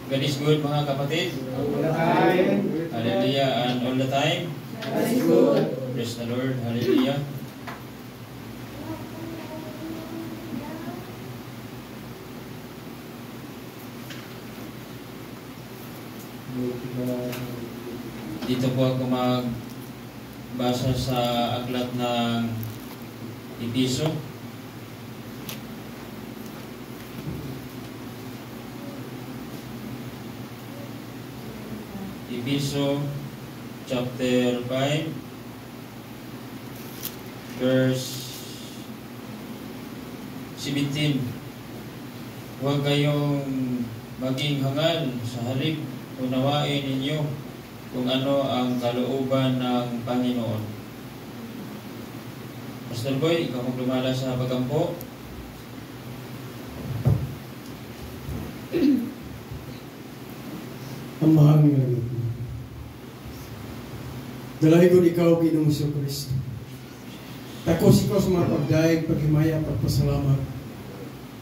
God is good, mga kapatid. All the time. Hallelujah. And all the time. God is good. Praise the Lord. Hallelujah. Dito po ako magbasa sa aklat ng Episo. Episo chapter 5 verse 17. Huwag kayong maging hangal, sa halip unawain ninyo kung ano ang kalooban ng Panginoon. Pastor Boy, ikaw magdumala sa pagampo. Ang mahal nga rin. Dalahi ko ikaw, Ginoong Kristo. Takos ikaw sa mga pagdaig, paghimaya, pagpasalamat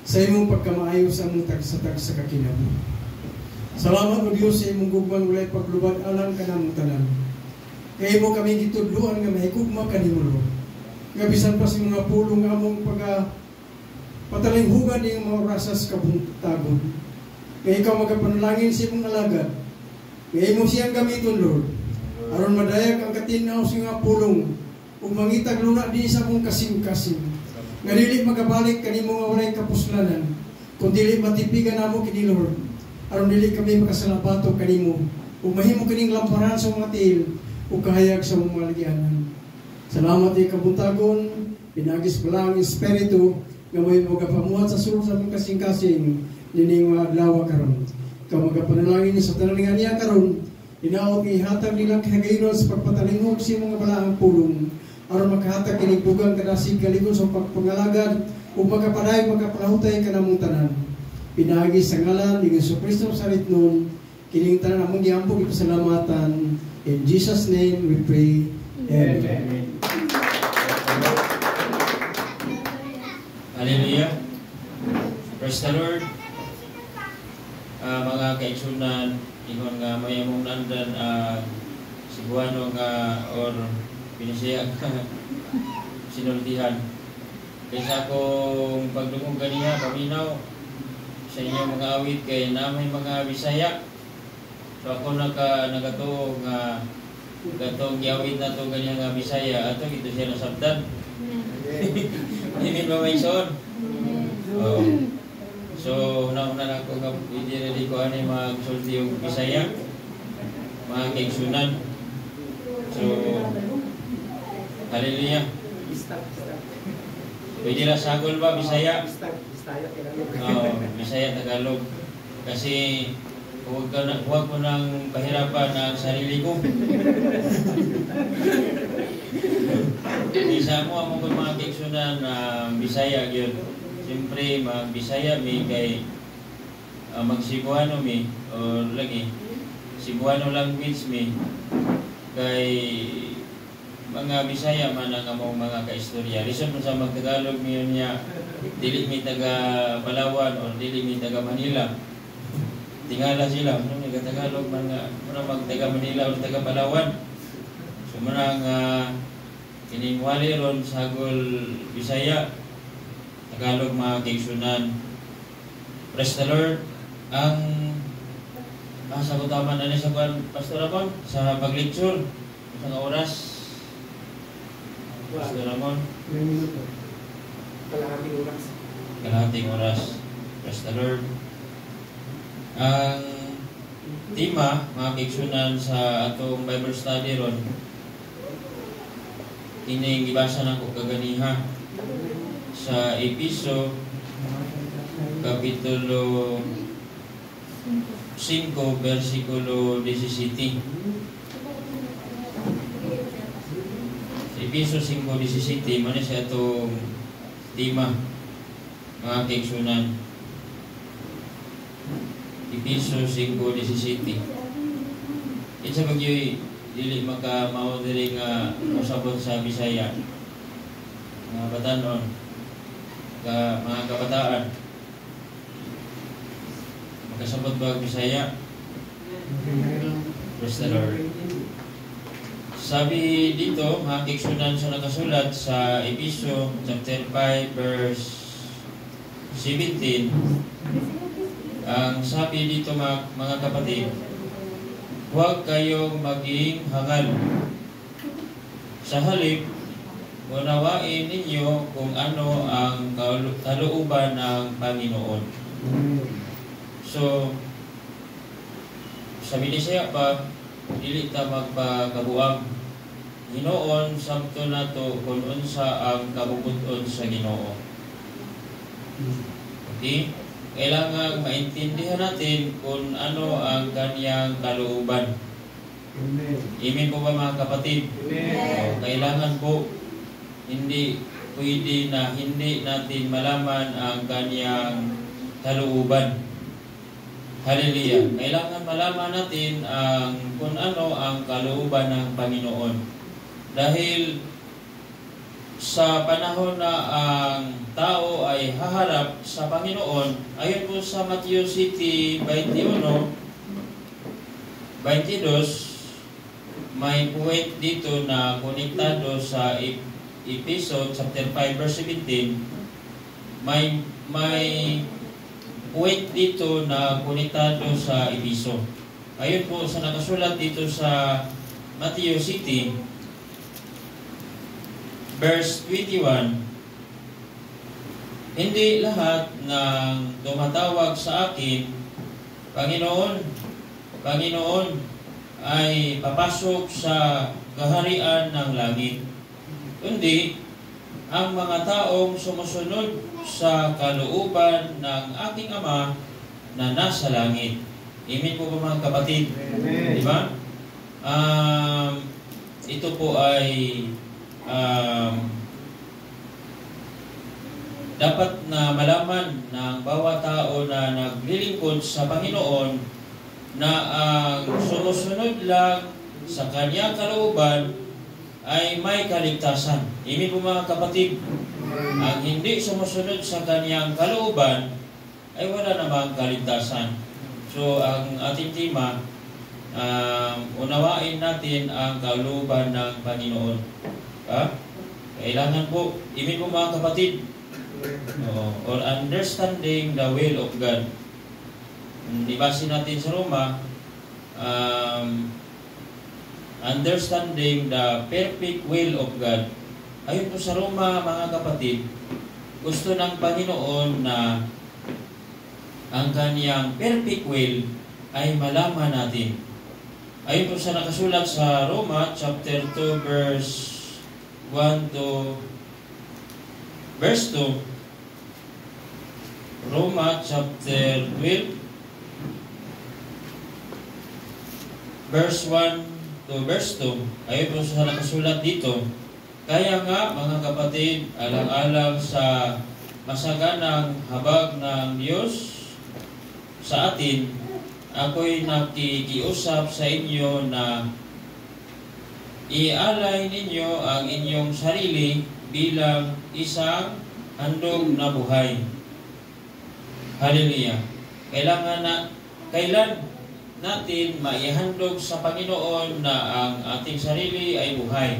sa imong pagkamaayo sa among tagsa-tag sa kakinamo. Salamat o Diyos sa imong gugmang walay paglubad alang ka namong tanan. Kaya mo kami gitudluan nga mahigugma kanimulo. Nga bisan pa sa mga pulong nga among patalinghugan ng mga orasas kabuntagon. Kaya ikaw magapanalangin sa imong alagad. Kaya mo siyang gamiton, Lord. Aron madayag ang katinaw sa mga pulong ug mangitag luna din sa mong kasing-kasing. Nga dili magabalik kanimo nga walay kapuslanan, kung dili matipigan namo kini Lord. Aron dili kami makasalabato kanimo ug mahimo kining lamparan sa mga tiil ug kahayag sa mga lagyanan. Salamat di kabuntagon, pinagis ko lang ang espiritu nga may magapamuhat sa sulod sa mong kasing-kasing nining mga adlaw karon. Ikaw magapanalangin sa tanalingan niya karon, inaot ni hatag nilang kahagayon sa pagpatalingog sa mga balaang pulong aron makahatag kining dugang kadasig kalingon sa pagpangalagad ug makapaday makapalahutay kanamong tanan. Pinagi sa ngalan ni Jesucristo sa ritnon, kining tanan among giambog ipasalamatan. In Jesus' name we pray. Amen. Hallelujah. Praise the Lord. Mga kaigsunan, ingon nga may among nandan Cebuano nga or Binisaya sinultihan. Kaysa akong pagdungog ganiya, paminaw sa inyong mga awit kay namay mga Bisaya. So ako nagatuo nga gatong giawit na to ganiya nga Bisaya ato ito siya nasabdan. Hindi ba may son? Oh. So una-una na ako nga hindi ko ani magsulti yung Bisaya mga kaigsunan. So hallelujah. Pwede na sagol ba Bisaya? Bisaya Tagalog. Kasi huwag ko nang pahirapan ang sarili ko. Isa mo ang mga kaigsunan na Bisaya yun. Siyempre mag-Bisaya may kay mag-Cebuano may o lagi Cebuano language may kay mga Bisaya man ang among mga kaistorya. Lison mo sa mag-Tagalog ngayon niya, dili mi taga Palawan o dili mi taga Manila. Tingala sila, ano may Tagalog man nga, muna mag-taga Manila o taga Palawan. So muna nga, kiningwali ron sagol Bisaya, Tagalog mga kaigsunan. Praise the Lord. Ang sagot taman na sa Pastor Ramon sa pag-lecture, isang oras. Pastor Ramon, 1 minuto. Kalahating oras. Kalahating oras. Praise the Lord. Ang tema, mga kaigsunan sa atong Bible study ron, ining gibasa na ko kaganiha sa Episo Kapitulo 5, versikulo 17. Episo 5:17 man siya itong tema, mga kaigsunan. Episo 5:17. Isa bagyoy dili makamao diri nga usabot sa Bisaya. Mga batanon, mga kabataan, Nakasabot ba Bisaya? Praise the Lord. Sabi dito, hakiksunan sa nakasulat sa Efeso chapter 5 verse 17. Ang sabi dito mga kapatid, huwag kayong maging hangal. Sa halip, unawain ninyo kung ano ang kalooban ng Panginoon. So, sabi ni siya pa, dili ta magpakabuang. Hinoon sabto nato kung unsa ang kabubuton sa Ginoo. Okay? Kailangan maintindihan natin kung ano ang kaniyang kalooban. Amen po ba mga kapatid? Amen. Kailangan po hindi pwede na hindi natin malaman ang kaniyang kalooban. Hallelujah. Kailangan malaman natin ang kung ano ang kalooban ng Panginoon. Dahil sa panahon na ang tao ay haharap sa Panginoon, ayon po sa Matthew City 21, 22, may point dito na konektado sa Efeso chapter 5 verse 17. May point dito na konektado sa Efeso. Ayon po sa nakasulat dito sa Matthew City verse 21, hindi lahat ng tumatawag sa akin, Panginoon, Panginoon, ay papasok sa kaharian ng langit. Kundi, ang mga taong sumusunod sa kalooban ng aking Ama na nasa langit. Amen po ba mga kapatid? Amen. Diba? Ito po ay dapat na malaman ng bawat tao na naglilingkod sa Panginoon na ang sumusunod lang sa kanyang kalooban ay may kaligtasan. Amen po mga kapatid. Ang hindi sumusunod sa kanyang kalooban ay wala namang kaligtasan. So ang ating tema, unawain natin ang kalooban ng Panginoon. Kailangan po, amen po mga kapatid, or understanding the will of God. Ibase natin sa Roma, understanding the perfect will of God. Ayon po sa Roma mga kapatid, gusto ng Panginoon na ang kaniyang perfect will ay malaman natin. Ayon po sa nakasulat sa Roma chapter 2 verse 1 to verse 2. Roma chapter 12 verse 1 to verse 2. Ayon po sa nakasulat dito, kaya nga mga kapatid, alang-alang sa masaganang habag ng Diyos sa atin, ako'y nakikiusap sa inyo na ialay ninyo ang inyong sarili bilang isang handog na buhay. Hallelujah. Kailan natin maihandog sa Panginoon na ang ating sarili ay buhay?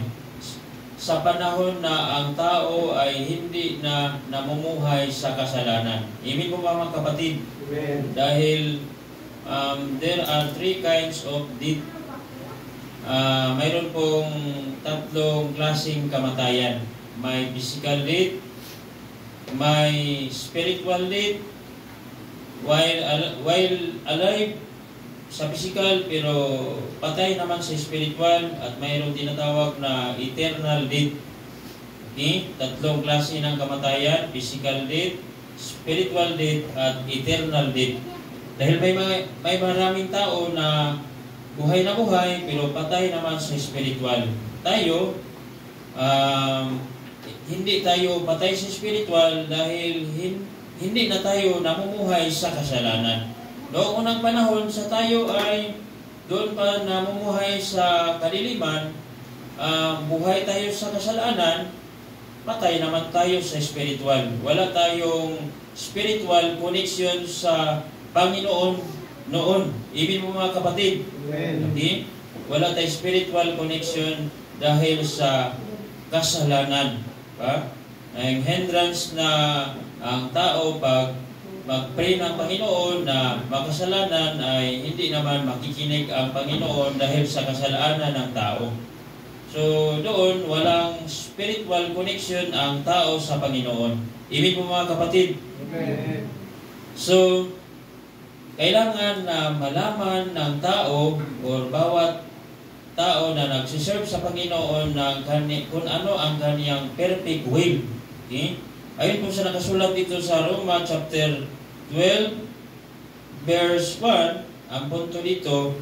Sa panahon na ang tao ay hindi na namumuhay sa kasalanan. Amen po ba mga kapatid? Amen. Dahil there are three kinds of death. Mayroon pong tatlong klaseng kamatayan. May physical death, may spiritual death, while alive sa physical pero patay naman sa spiritual, at mayroon tinatawag na eternal death. Okay? Tatlong klase ng kamatayan: physical death, spiritual death, at eternal death. Dahil may maraming tao na buhay na buhay pero patay naman sa spiritual. Tayo, hindi tayo patay sa spiritual dahil hindi na tayo namumuhay sa kasalanan. Noong unang panahon sa tayo ay doon pa namumuhay sa kadiliman, buhay tayo sa kasalanan, patay naman tayo sa spiritual. Wala tayong spiritual connection sa Panginoon noon. Ibig mo mga kapatid. Okay? Wala tayong spiritual connection dahil sa kasalanan. Ang hindrance na ang tao pag mag-pray ng Panginoon na makasalanan ay hindi naman makikinig ang Panginoon dahil sa kasalanan ng tao. So doon walang spiritual connection ang tao sa Panginoon. Ibig mo mga kapatid. So kailangan na malaman ng tao o bawat tao na nagsiserve sa Panginoon ng kung ano ang kaniyang perfect will. Okay? Ayun po sa nakasulat dito sa Roma chapter 12 verse 1, ang punto dito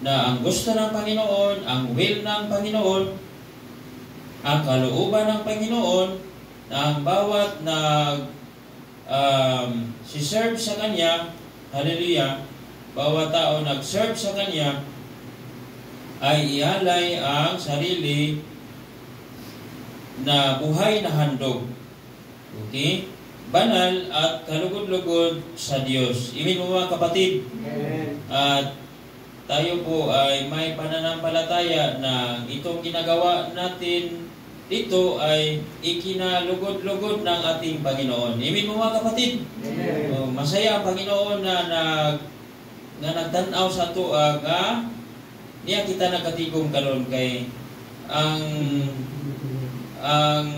na ang gusto ng Panginoon, ang will ng Panginoon, ang kalooban ng Panginoon, na ang bawat si-serve sa Kanya, hallelujah, bawat tao nag-serve sa Kanya, ay ialay ang sarili na buhay na handog. Okay? Banal at kalugod-lugod sa Diyos. Ibig mo mga kapatid, at tayo po ay may pananampalataya na itong ginagawa natin dito ay ikinalugod-lugod ng ating Panginoon. Ibig mo mga kapatid, masaya ang Panginoon na nagtanaw sa tuwa nga niya kita nakatigong karon kay ang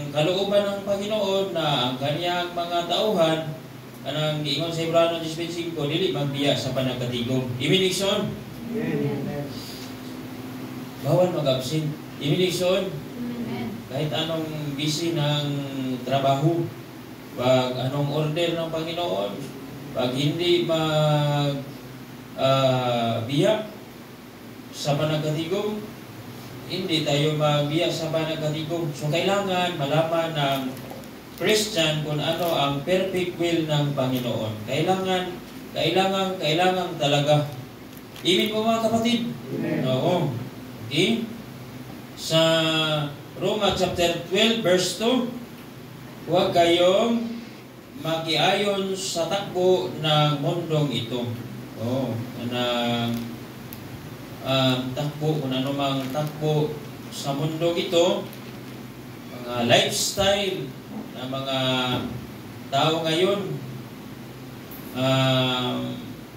kalooban ng Panginoon na ang kaniyang mga tauhan kanang giingon sa Hebreo 10:5 dili magbiya sa panagkatigong. Imiligson. Bawal mag-absent. Imiligson. Kahit anong busy ng trabaho, pag anong order ng Panginoon, pag hindi biya sa panagkatigong, hindi tayo magbiya sa panagkatigong. So kailangan malaman ng Christian kung ano ang perfect will ng Panginoon. Kailangan talaga. Ibig mo mga kapatid? Oo. Okay? Sa Roma chapter 12 verse 2, huwag kayong makiayon sa takbo ng mundong ito. Takbo, kung ano mang takbo sa mundo ito, mga lifestyle ng mga tao ngayon,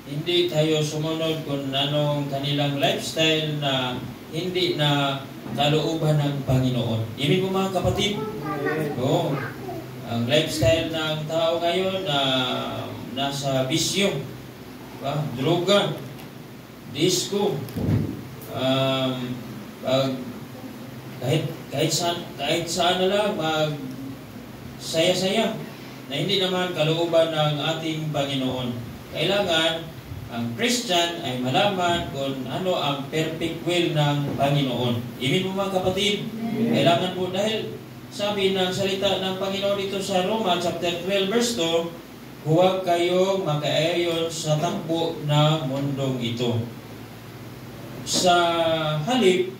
hindi tayo sumunod kung anong kanilang lifestyle na hindi na kalooban ng Panginoon. Ibig mo mga kapatid, ang lifestyle ng tao ngayon na nasa bisyo, droga, disco, kahit saan na lang saya-saya na hindi naman kalooban ng ating Panginoon. Kailangan ang Christian ay malaman kung ano ang perfect will ng Panginoon. Ibig mo mga kapatid, kailangan po dahil sabi ng salita ng Panginoon dito sa Roma chapter 12 verse 2, huwag kayong makaayon sa takbo ng mundong ito. Sa halip,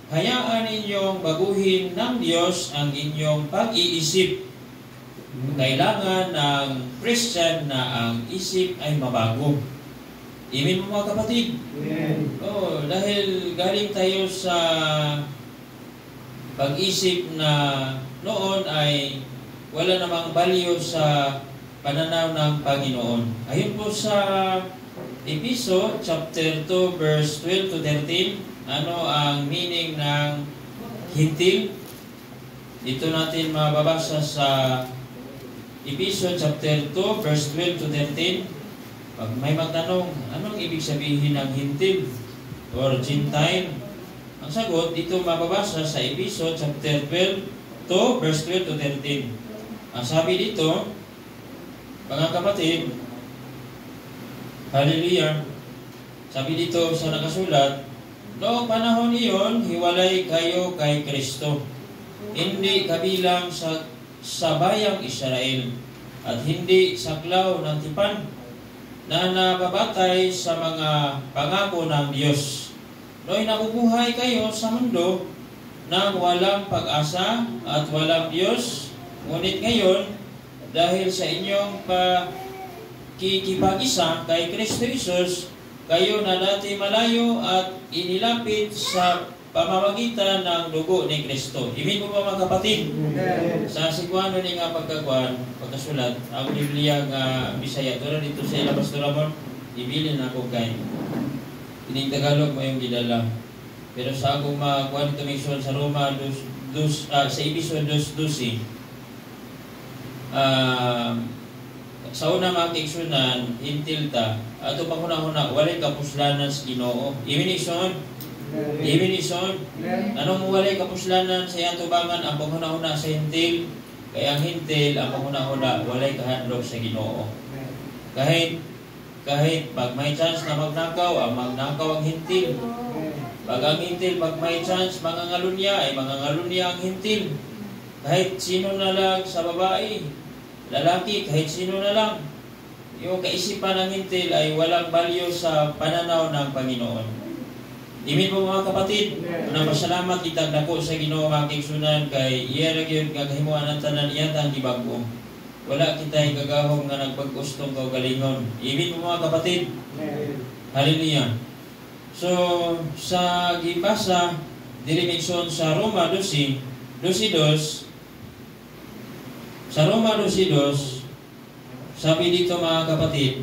hayaan ninyong baguhin ng Diyos ang inyong pag-iisip. Kailangan ng Christian na ang isip ay mabago. Ibig mo mga kapatid? Dahil galing tayo sa pag-isip na noon ay wala namang value sa pananaw ng Panginoon. Ayun po sa Episo chapter 2 verse 12 to 13, ano ang meaning ng hintil? Ito natin mababasa sa Episo chapter 2 verse 12 to 13. Pag may magtanong, anong ibig sabihin ng hintil or Gentile? Ang sagot, dito mababasa sa Episo chapter 12 to verse 12 to 13. Ang sabi dito, mga kapatid, hallelujah, sabi dito sa nakasulat, noong panahon niyon, hiwalay kayo kay Kristo, hindi kabilang sa bayang Israel, at hindi saklaw ng tipan, na nababatay sa mga pangako ng Diyos. No'y nabubuhay kayo sa mundo nang walang pag-asa at walang Diyos, ngunit ngayon, dahil sa inyong kikipag-isa kay Kristo Jesus, kayo na dati malayo at inilapit sa pamamagitan ng dugo ni Kristo. Ibig mo ba mga kapatid? Sa sigwano ni nga pagkasulat, ang Biblia nga Bisaya, tulad dito sa ila Pastor Ramon, ibilin ako kay ining Tagalog mo yung gidala. Pero sa akong makuha nito mission sa Roma sa Episod 2:12, sa una mga kaigsunan, hintil ta, ato pa huna-huna, walay kapuslanan sa Ginoo. Iminison, anong walay kapuslanan sa iyang tubangan ang panghuna-huna sa hintil, kaya ang hintil, ang panghuna-huna, walay kahadlok sa Ginoo. Kahit pag may chance na magnakaw, ang magnakaw ang hintil. Pag ang hintil, pag may chance, mangangalunya, ay mangangalunya ang hintil. Kahit sino na lang sa babae, lalaki, kahit sino na lang, yung kaisipan ng hintil ay walang balyo sa pananaw ng Panginoon. Imin po mga kapatid, napasalamat kitang dako sa Ginoo mga kaigsunan kay iya ra gyud nga kahimuan ang tanan iyang gibag-o. Wala kitay gagahom nga nagpag-ustong kaugalingon. Imin po mga kapatid. Hallelujah. So sa gibasa diri mention sa Roma 12:2, sa Roma 12:2, sabi dito mga kapatid,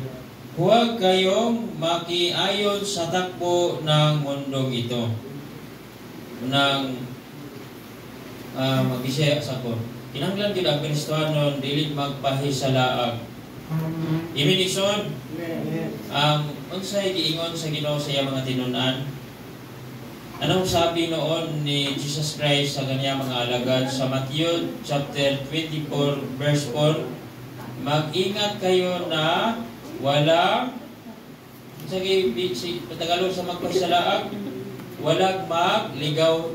huwag kayong makiayon sa takbo ng mundong ito. Mag-isaya sa ko. Kinahanglan gyud ang Kristiyanon dili magpahisalaag. Iminison, unsay giingon sa Ginoo sa iya mga tinun-an? Anong sabi noon ni Jesus Christ sa kanyang mga alagad sa Matthew chapter 24 verse 4? Mag-ingat kayo na wala sa Tagalog sa magpahisalaag, walang magligaw.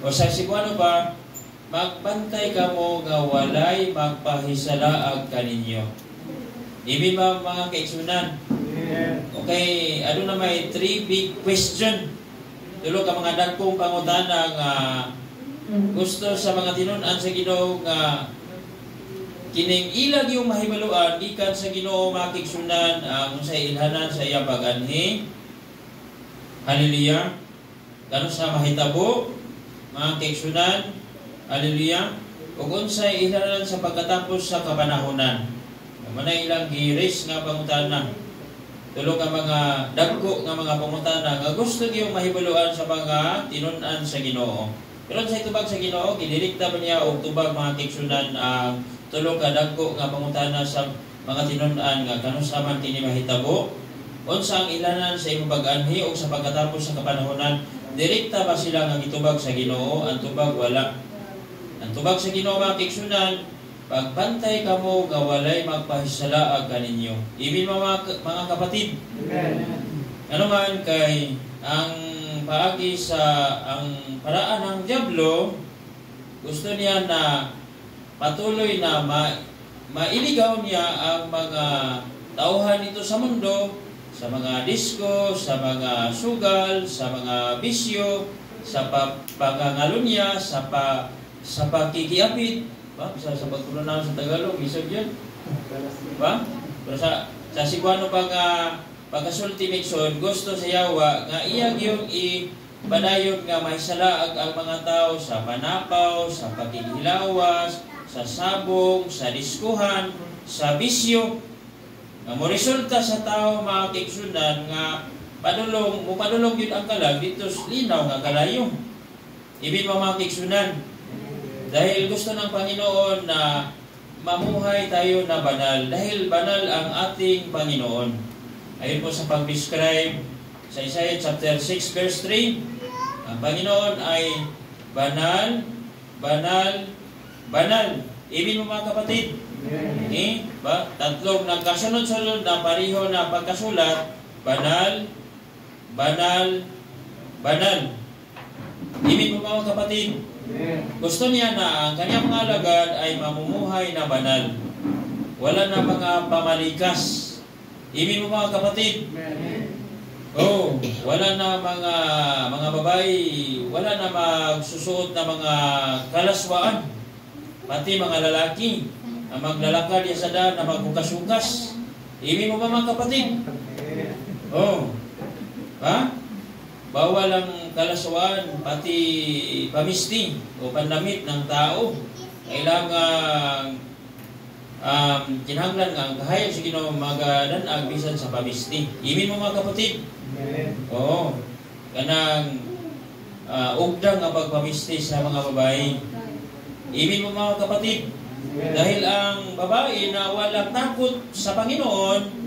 O sa Cebuano ba, magpantay ka mo nga walay magpahisalaag kaninyo. Ibig ba mga kaigsunan? Okay, ano na may 3 big question. Tulo ka mga dagkong pangutana nga gusto sa mga tinun-an sa Ginoo nga kining ilag yung mahibaluan gikan sa Ginoo mga kaigsunan ang sa ilhanan sa iyang pag-anhi. Hallelujah. Kano sa mahitabo mga kaigsunan. Hallelujah. Ug unsay ilhanan sa pagkatapos sa kapanahonan. Manay ilang giris nga pangutana. Tulo ka mga dagko nga mga pangutana nga gusto gyud mahibaluan sa mga tinun-an sa Ginoo. Pero sa tubag sa Ginoo gidirekta ba niya og tubag mga kaigsunan ang tulo ka dagko nga pangutana sa mga tinun-an nga kano sa man kini mahitabo, unsa ang ilanan sa imong pag-anhi o sa pagkatapos sa kapanahonan, direkta ba sila nga gitubag sa Ginoo? Ang tubag wala. Ang tubag sa Ginoo mga kaigsunan, pagpantay kamo nga walay magpahisalaag kaninyo. Ibig mga kapatid. Ano man kay ang paagi sa ang paraan ng diablo, gusto niya na patuloy na mailigaw niya ang mga tauhan dito sa mundo, sa mga disco, sa mga sugal, sa mga bisyo, sa pangangalunya, sa pakikiapit, sa pagtulunan sa Tagalog, isog yun. Pero sa Cebuano pagkasulti mixon, gusto sa yawa nga iyang yung ipadayon nga mahisalaag ang mga tao sa panapaw, sa pagkikilawas, sa sabong, sa diskuhan, sa bisyo. Nga mo resulta sa tao mga kaigsunan nga padulong yun ang kalag dito linaw nga kalayong. Ibig mga kaigsunan, dahil gusto ng Panginoon na mamuhay tayo na banal, dahil banal ang ating Panginoon. Ayon po sa pag-describe sa Isaiah chapter 6 verse 3, ang Panginoon ay banal, banal, banal. Ibig mo mga kapatid, tatlong nagkasunod-sunod na pareho na pagkasulat, banal, banal, banal. Ibig mo mga kapatid, gusto niya na ang kanyang mga alagad ay mamumuhay na banal. Wala na mga pamalikas. Ibig mo mga kapatid, wala na mga babae, wala na magsusuot na mga kalaswaan. Pati mga lalaki, na maglalakad ya sa daan, na magbukas-bukas. Imin mo ba mga kapatid? Oh. Ha? Bawal ang kalaswaan, pati pamisti o pandamit ng tao. Kailangan kinahanglan nga ang kahayag sa Ginoo magadanag bisan sa pamisti. Imin mo mga kapatid? Oo. Kanang ugdang nga pagpamisti sa mga babae. Imin mo mga kapatid? Dahil ang babae na walang takot sa Panginoon,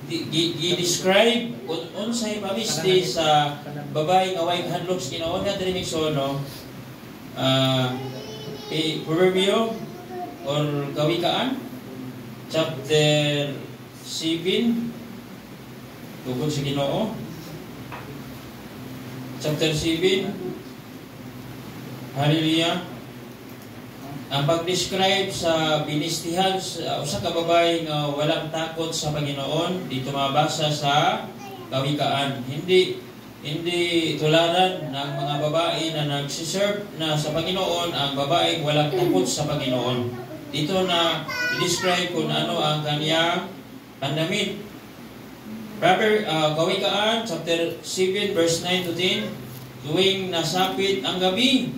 i-describe kung unsay pamisti sa babae nga way hadlok sa Ginoo nga diri migsono. Proverbio or Kawikaan chapter 7 tungkol sa Ginoo. Chapter 7. Hallelujah. Ang pag-describe sa binistihan sa usa ka babae nga walang takot sa Panginoon dito mabasa sa Kawikaan. Hindi tularan ng mga babae na nagsiserve na sa Panginoon ang babaeng walang takot sa Panginoon. Dito na i-describe kung ano ang kaniyang pandamit. Kawikaan chapter 7 verse 9 to 10. Tuwing nasapit ang gabi,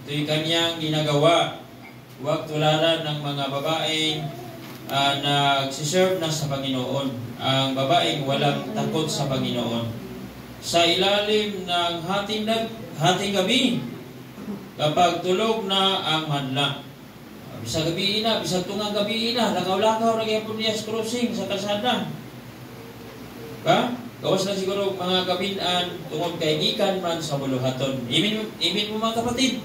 ito'y kaniyang ginagawa. Huwag tularan ng mga babaeng nagsiserve na sa Panginoon. Ang babaeng walang takot sa Panginoon. Sa ilalim ng hating gabi, kapag tulog na ang madla. Bisa gabi na, bisa tungang gabi na, lakaw-lakaw na kaya Punias Crossing sa kalsada. Gawas na siguro mga kabinan tungod kay gikan man sa buluhaton. Imin mo mga kapatid.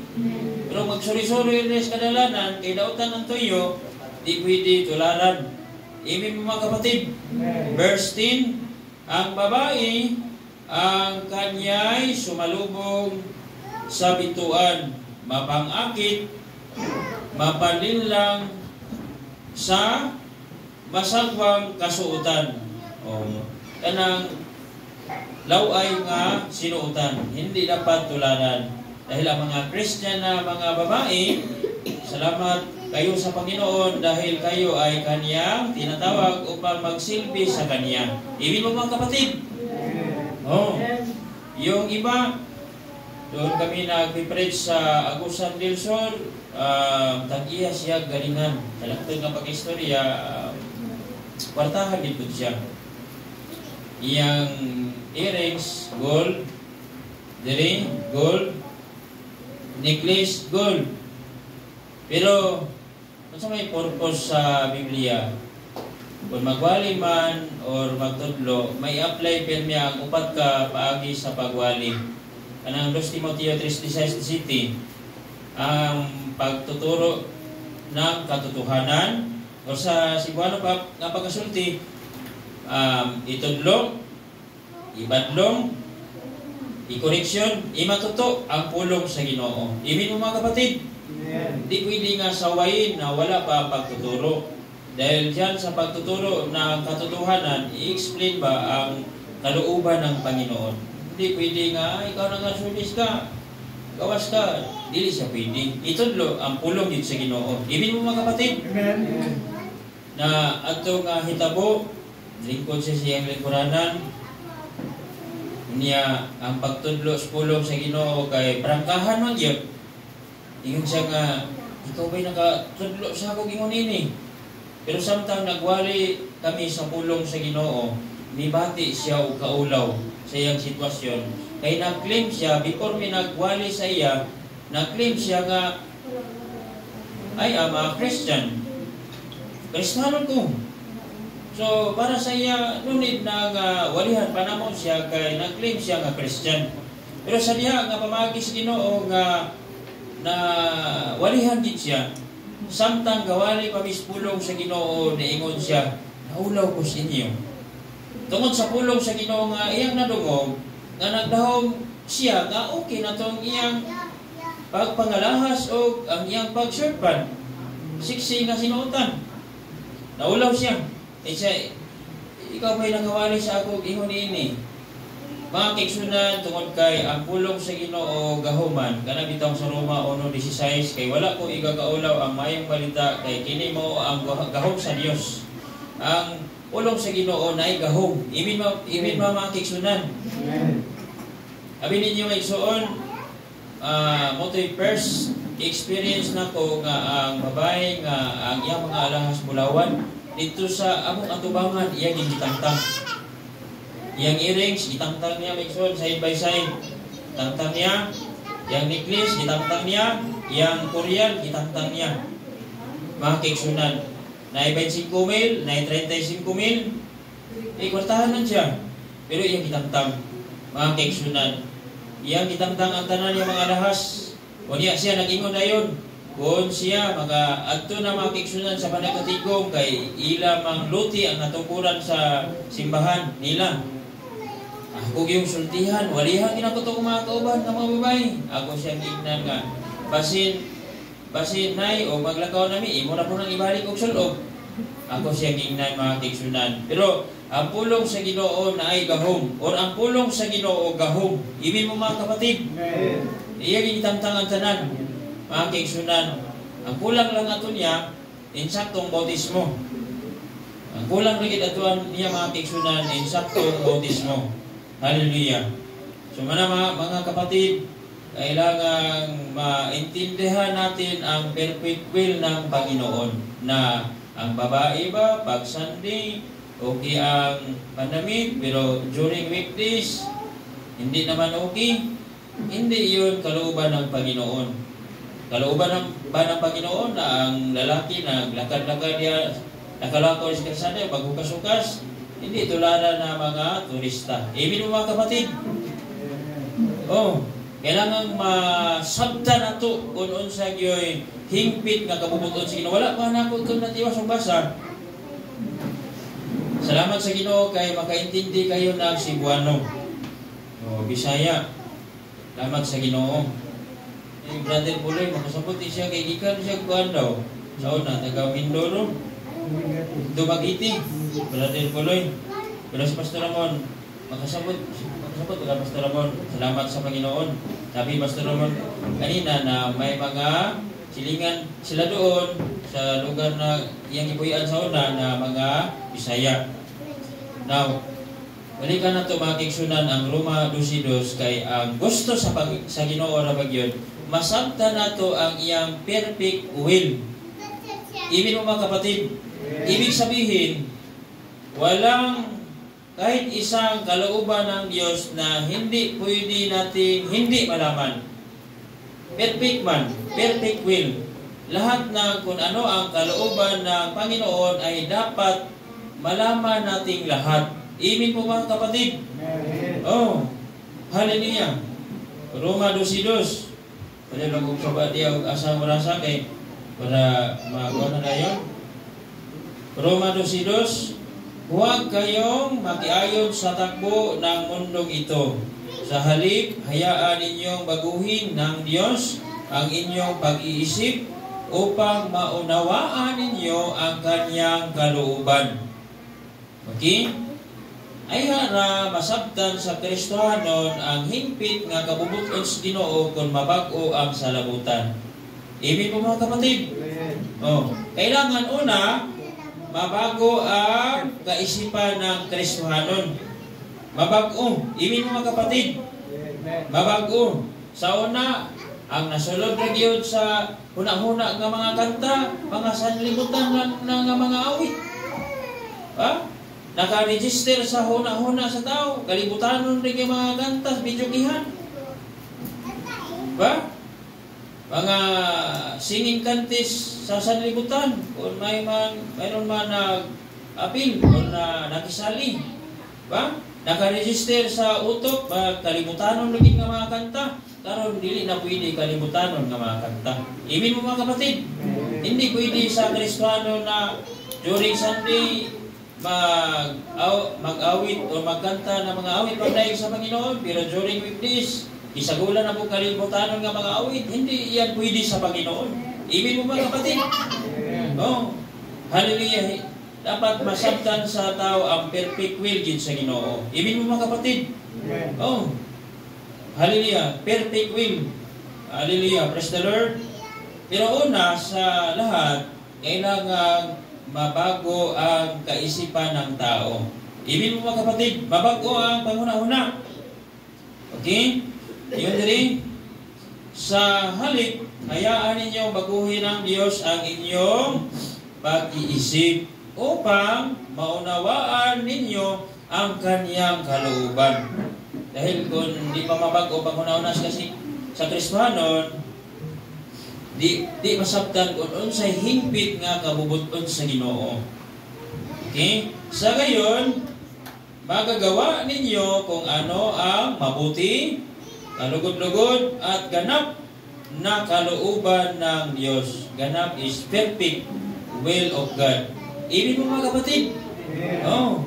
Pero magsuri-suri rin sa kadalanan, kay dautan ng tuyo, di pwede tularan. Imin mo mga kapatid. Verse 10, ang babae, ang kanya'y sumalubong sa bituan, mapangakit, mapalinlang sa masagwang kasuotan. Kanang laway nga sinuotan, hindi dapat tularan. Dahil ang mga Christian na mga babae, salamat kayo sa Panginoon dahil kayo ay Kaniyang tinatawag upang magsilbi sa Kanya. Ibig mo mga kapatid? Yung iba, doon kami nag-preach sa Agusan del Sur, tag-iya siya galingan. Talaktod nga pag-istorya, kwartahan dito siya. Iyang earrings, gold, gold, necklace, gold. Pero, ano sa may purpose sa Biblia? Kung magwali man or magtudlo, may apply permiya ang upat ka paagi sa pagwali. Kanang 2 Timoteo 3:16, ang pagtuturo ng katotohanan o sa Cebuano pa nga pagkasulti, itudlong, ibadlong, i-correction, imatuto ang pulong sa Ginoo. Imin mo mga kapatid, hindi pwede nga sawayin na wala pa pagtuturo. Dahil dyan sa pagtuturo ng katotohanan, i-explain ba ang kalooban ng Panginoon. Hindi pwede nga, ikaw na nga sulis ka, gawas ka, dili siya pwede. Itudlo ang pulong dito sa Ginoo. Imin mo mga kapatid, na ato nga hitabo, lingkod siya siyang lingkuranan, niya ang pagtudlo sa pulong sa Ginoo kay prangkahan man yun. Ingon siya nga, ikaw ba'y nakatudlo sa ako gingon ini? Pero samtang nagwali kami sa pulong sa Ginoo, mibati siya o kaulaw sa iyang sitwasyon. Kay nag-claim siya, before may nagwali sa iya, nag-claim siya nga, ay ama, Christian. Kristiyano ko. So, para sa iya, nunid na walihan panamon siya, kay nag-claim siya nga Christian. Pero sa diha, nga pamagis Ginoo nga na walihan din siya. Samtang gawali pamispulong sa Ginoo, niingon siya, naulaw ko sa inyo. Tungod sa pulong sa Ginoo nga iyang nadungog, nga nagdahom siya, nga okay na tong iyang pagpangalahas o ang iyang pagserpan. Siksi nga sinuotan. Naulaw siya. Siya, ikaw ba'y nangawali sa ako, ingon ini? Mga kaigsunan, tungod kay ang pulong sa Ginoo gahuman, kana bitong sa Roma 1:16, kay wala ko igakaulaw ang mayong balita, kay kini mao ang gahom sa Dios. Ang pulong sa Ginoo naay gahom. Imin mga kaigsunan. Abi ninyo may igsoon, mo to'y first experience na ko nga ang babae nga ang iyang mga alahas bulawan dito sa among atubangan iya gitangtang. Yang earrings gitangtang niya mixon side by side. Tangtang niya, yang necklace gitangtang niya, yang Korean gitangtang niya. Mga kaigsunan, na 25,000, na 35,000, kwartahan lang siya. Pero iyang gitangtang, mga kaigsunan, iyang gitangtang ang tanan niya mga alahas. Kung niya siya nag-ingon na yun, kung siya adto na mga kaigsunan sa panagkatigong kay ila mang luti ang natukuran sa simbahan nila. Ako yung sultihan, walihan ginakuto ko mga kauban ng mga babae. Ako siyang ignan nga, basin nay o maglakaw nami, imo na po nang ibalik og sulog. Ako siyang ignan mga kaigsunan. Pero ang pulong sa Ginoo na ay gahom, or ang pulong sa Ginoo gahom. Ibig mo mga kapatid, iya gitangtang ang tanan, mga kaigsunan. Ang kulang lang ato niya, insaktong bautismo. Ang kulang rin atuan niya mga kaigsunan, insaktong bautismo. Hallelujah. So mga kapatid, kailangan maintindihan natin ang perfect will ng Panginoon na ang babae ba pag Sunday okay ang panamit, pero during weekdays hindi naman okay. Hindi yun kalooban ng Panginoon. Kalooban ba ng Panginoon na ang lalaki na lakad-lakad niya nakalakaw sa kalsada paghukas-hukas, hindi tularan na mga turista. Ibig mo mga kapatid. Kailangan masabta na ito kung unsa gyoy hingpit nga kabubuton sa Ginoo. Wala pa na ako itong natiwas ang basa. Salamat sa Ginoo kay makaintindi kayo ng Cebuano. Bisaya. Salamat sa Ginoo. Brother Puloy, makasabuti siya kay gikan siya kuan daw. Sa una, taga Mindoro. Dumagiti. Brother Puloy. Pero si Pastor Ramon, makasabot wala Pastor Ramon. Salamat sa Panginoon. Sabi Pastor Ramon kanina na may mga silingan sila doon sa lugar na iyang ipuyan sa una na mga Bisaya. Now, balikan na ito mga kaigsunan ang Roma 12:2 kay ang gusto sa Ginoo ra bagyon masabta na ito ang iyang perfect will. Ibig mo mga kapatid, ibig sabihin walang kahit isang kalooban ng Diyos na hindi pwede natin hindi malaman. Perfect man, perfect will. Lahat na kung ano ang kalooban ng Panginoon ay dapat malaman nating lahat. Amen po mga kapatid. Hallelujah. Roma 12:2. Pwede lang kong sabati ang asang marasa kay para magawa na kayo. Roma 12:2. Huwag kayong makiayon sa takbo ng mundong ito. Sa halip, hayaan ninyong baguhin ng Diyos ang inyong pag-iisip upang maunawaan ninyo ang Kanyang kalooban. Okay? Ay hara masabtan sa Kristohanon ang hingpit nga kabubuton sa Ginoo kung mabag-o ang salabutan. Ibig po mga kapatid. Kailangan una mabago ang kaisipan ng Kristohanon. Mabago. Ibig mo mga kapatid. Mabago. Sa una, ang nasulod na gyud sa huna-huna nga mga kanta, mga sanlibutan ng mga awit. Naka-register sa huna-huna sa tao, kalibutanon rin yung mga kanta, bidyogihan. Mga singing contest sa sanlibutan, kung mayroon man nag-apil o nakisali. Naka-register sa utok, kalibutanon rin ng mga kanta. Karon dili na pwede kalibutanon ng mga kanta. Ibig mo mga kapatid, hindi pwede sa Kristiyano na during Sunday mag-awit o magkanta ng mga awit pagdaig sa Panginoon, pero during weekdays isagulan na po kalibutanon ng mga awit. Hindi yan pwede sa Panginoon. Ibig mo mga kapatid? Hallelujah. Dapat masabtan sa tao ang perfect will din sa Ginoo. Ibig mo mga kapatid? Oh, hallelujah, perfect will. Hallelujah, praise the Lord. Pero una sa lahat, kailangan mabago ang kaisipan ng tao. Ibig mo mga kapatid, mabago ang panghuna-huna. Okay? Yun din, sa halip, hayaan ninyo baguhin ng Diyos ang inyong pag-iisip upang maunawaan ninyo ang Kanyang kalooban. Dahil kung di pa mabago panghuna-huna kasi sa Kristohanon, di masabtan kung unsay hingpit nga kabubuton sa Ginoo. Okay? Sa gayon, magagawa ninyo kung ano ang mabuti, kalugod-lugod at ganap na kalooban ng Diyos. Ganap is perfect will of God. Ibig mo mga kapatid? Oh.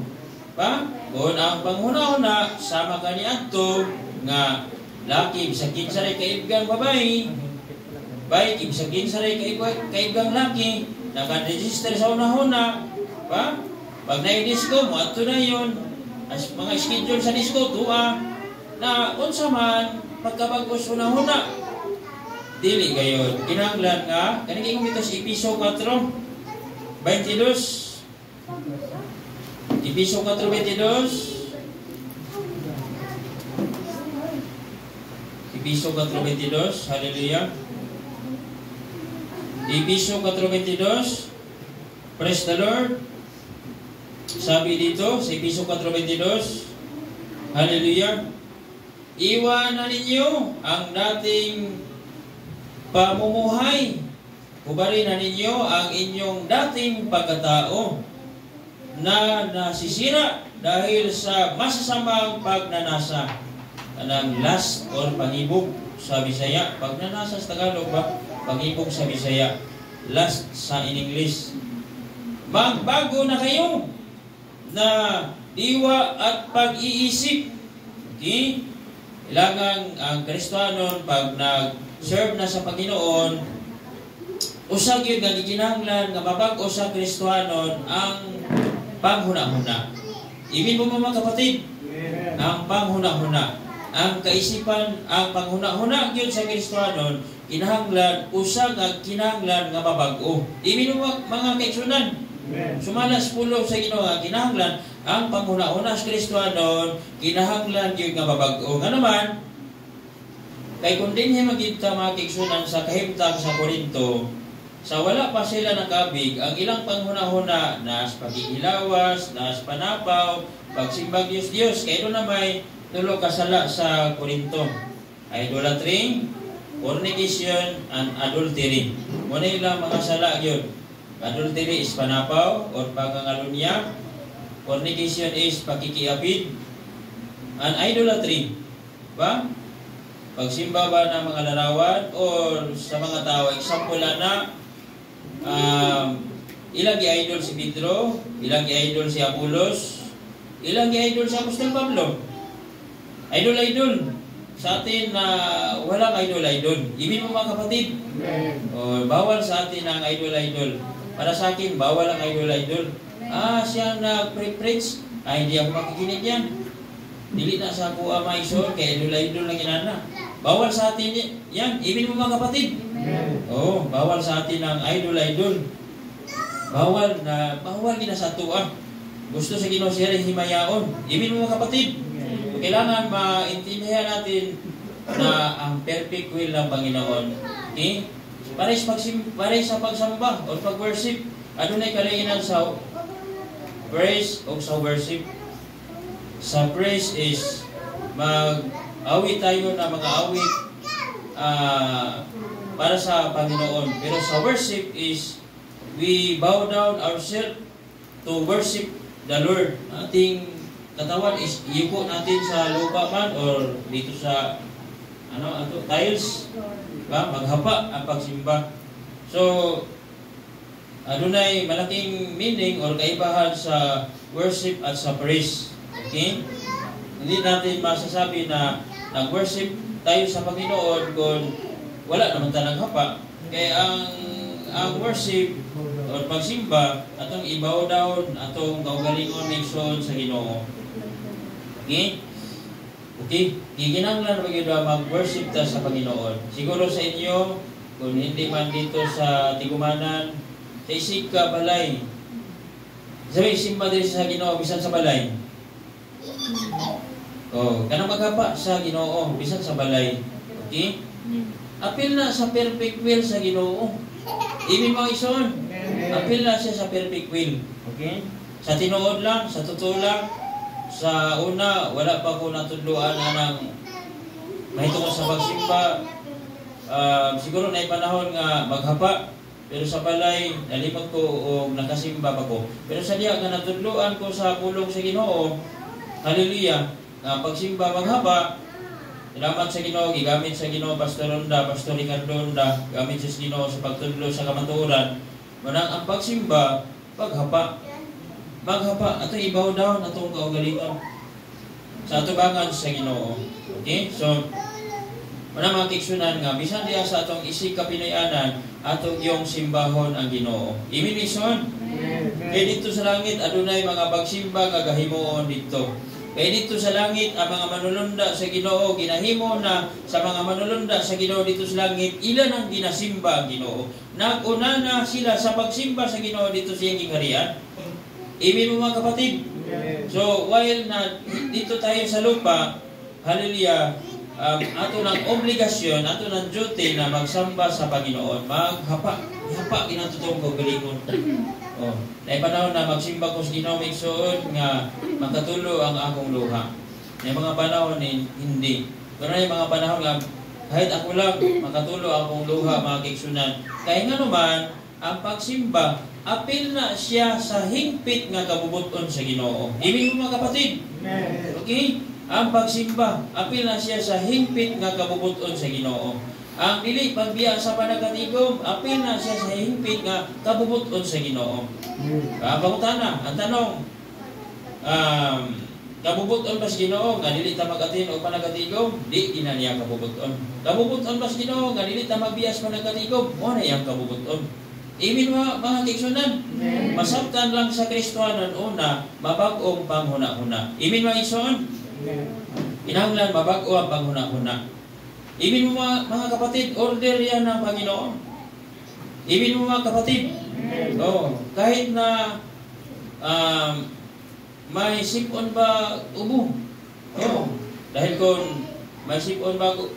Pa? Kung ang panghuna-huna, sama ka ni Adto, nga laki, bisagin sa rin kaibgang babae, baik, ibsagin sa rin kaibgang laki, naka-register sa una-huna, pa? Pag na-disco mo, ato na yun, as mga schedule sa disco, tuwa, na unsa man, pagkabagos una-huna, dili gayon. Kinahanglan nga, kanigay kong ito sa Episo 4, 22, Episo 4, 22, Episo 4:22, hallelujah. Episo 4:22, praise the Lord. Sabi dito sa Episo 4:22, hallelujah. Iwanan ninyo ang dating pamumuhay. Hubarin na ninyo ang inyong dating pagkatao na nasisira dahil sa masasamang pagnanasa. Anang lust or pangibog sa Bisaya. Pagnanasa sa Tagalog ba? Pangibog sa Bisaya. Lust sa in English. Magbago na kayo na diwa at pag-iisip. Okay? Kailangan ang Kristohanon pag nag-serve na sa Panginoon, usag yun nga gikinahanglan nga mabago sa Kristohanon ang panghuna-huna. Ibig mo mga kapatid, ang panghuna-huna. Ang kaisipan, ang panghuna-huna yun sa Kristohanon, kinahanglan, usag ang kinahanglan nga mabago. Ibig mo mga kaigsunan, sumalas pulo sa Ginoo nga kinahanglan, ang panghuna-huna sa Kristohanon, kinahanglan yun nga mabago. Nga naman, kay kung din niya magigita mga kaigsunan sa kahimtang sa Korinto, sa wala pa sila nakabig, ang ilang panghuna-huna nas paghihilawas, nas panapaw, pagsimbag Diyos, kaya doon na may tulo kasala sa Korinto. Idolatry, fornication, and adultery. Muna ilang mga sala yun. Adultery is panapaw or pangangalunya. Fornication is pakikiapid. And idolatry, ba? Pagsimba ba ng mga larawan or sa mga tao, example na ilang i-idol si Pedro, ilang i-idol si Apolos, ilang i-idol si Apostol Pablo. Idol-idol. Sa atin na walang idol-idol. Ibig mo mga kapatid, bawal sa atin ang idol-idol. Para sa akin, bawal ang idol-idol. Siya nag-preach, hindi ako makikinig yan. Dili na sa ako maisol, kaya idol-idol lang inana. Bawal sa atin yan. Ibig mo mga kapatid. Bawal sa atin ang idol-idol. Bawal gina sa tuwa. Gusto sa Ginoo siya rin himayaon. Ibig mo mga kapatid. Kailangan maintindihan natin na ang perfect will ng Panginoon. Okay? Pare sa pagsamba o pag-worship, ano na kalainan sa praise o sa worship? Sa praise is mag-awit tayo na mga awit para sa Panginoon. Pero sa worship is we bow down ourselves to worship the Lord. Ating katawan is iyuko natin sa lupa man or dito sa tiles, ba? Maghapa ang pagsimba. So adunay malaking meaning or kaibahan sa worship at sa praise. Okay? Hindi natin masasabi na nag-worship tayo sa Panginoon kung wala naman tanang hapa. Kaya ang worship or pagsimba atong ibaw down atong kaugalingon mission sa Ginoo. Okay? Okay? Giginanglan ba gyud mag-worship ta sa Panginoon. Siguro sa inyo, kung hindi man dito sa Tigumanan, sa Isika, balay. Sabi, simba din sa Ginoo, bisan sa balay. Oh, kanang maghapa sa Ginoo, bisan sa balay. Okay? Apil na sa perfect will sa Ginoo. Ibig mga ison, apil na siya sa perfect will. Okay? Sa tinuod lang, sa totoo lang, sa una, wala pa ko natudluan ng mahitungod sa pagsimba. Siguro na panahon nga maghapa, pero sa balay, nalimot ko o nakasimba pa ko. Pero sa diya nga natudluan ko sa pulong sa Ginoo, hallelujah, nga pagsimba maghapa, salamat sa Ginoo, gigamit sa Ginoo Pastor Ronda, Pastor Ricardo Ronda, gamit sa Ginoo sa pagtudlo sa kamatuoran. Manang ang pagsimba, paghapa. Maghapa, ato ibaw daw atong kaugalingon sa atubangan sa Ginoo. Okay? So, manang mga kiksunan nga, bisan diya sa atong Isika Pinayanan, atong iyong simbahon ang Ginoo. Iminison. Kaya dito sa langit, adunay mga pagsimba nga gahimuon dito. Kaya dito sa langit, ang mga manulunda sa Ginoo, ginahimo na sa mga manulunda sa Ginoo dito sa langit, ilan ang ginasimba ang Ginoo. Nag-una na sila sa pagsimba sa Ginoo dito sa iyang harian. Amen mo mga kapatid. So, while na dito tayo sa lupa, hallelujah, ato ng obligasyon, ato ng duty na magsamba sa Panginoon. Maghapa, ginatutong ko galingon. Oh, na panahon na magsimba ko sa Ginoo migsuon nga makatulo ang akong luha. May mga panahon hindi. Pero may mga panahon nga kahit ako lang makatulo akong luha mga kiksunan. Kaya nga naman ang pagsimba apil na siya sa hingpit nga kabubuton sa Ginoo. Ibig mo mga kapatid. Okay? Ang pagsimba apil na siya sa hingpit nga kabubuton sa Ginoo. Ang dili pagbiya sa panagatigom, apil na siya sa hingpit nga kabubuton sa Ginoo. Pangutana, ang tanong, kabubuton ba sa Ginoo nga dili ta magatin og panagatigom? Di ginaniya kabubuton. Kabubuton ba sa Ginoo nga dili ta magbiya sa panagatigom? Mo na yang kabubuton. Imin mga kiksunan, masabtan lang sa Kristohanon una, mabag-ong panghuna-huna. Imin mga ison, inanglan mabag-o ang panghuna-huna. Imin mo mga kapatid, order yan ng Panginoon. Imin mo mga kapatid, kahit na may sipon ba ubo? Dahil kung may sipon ba, kung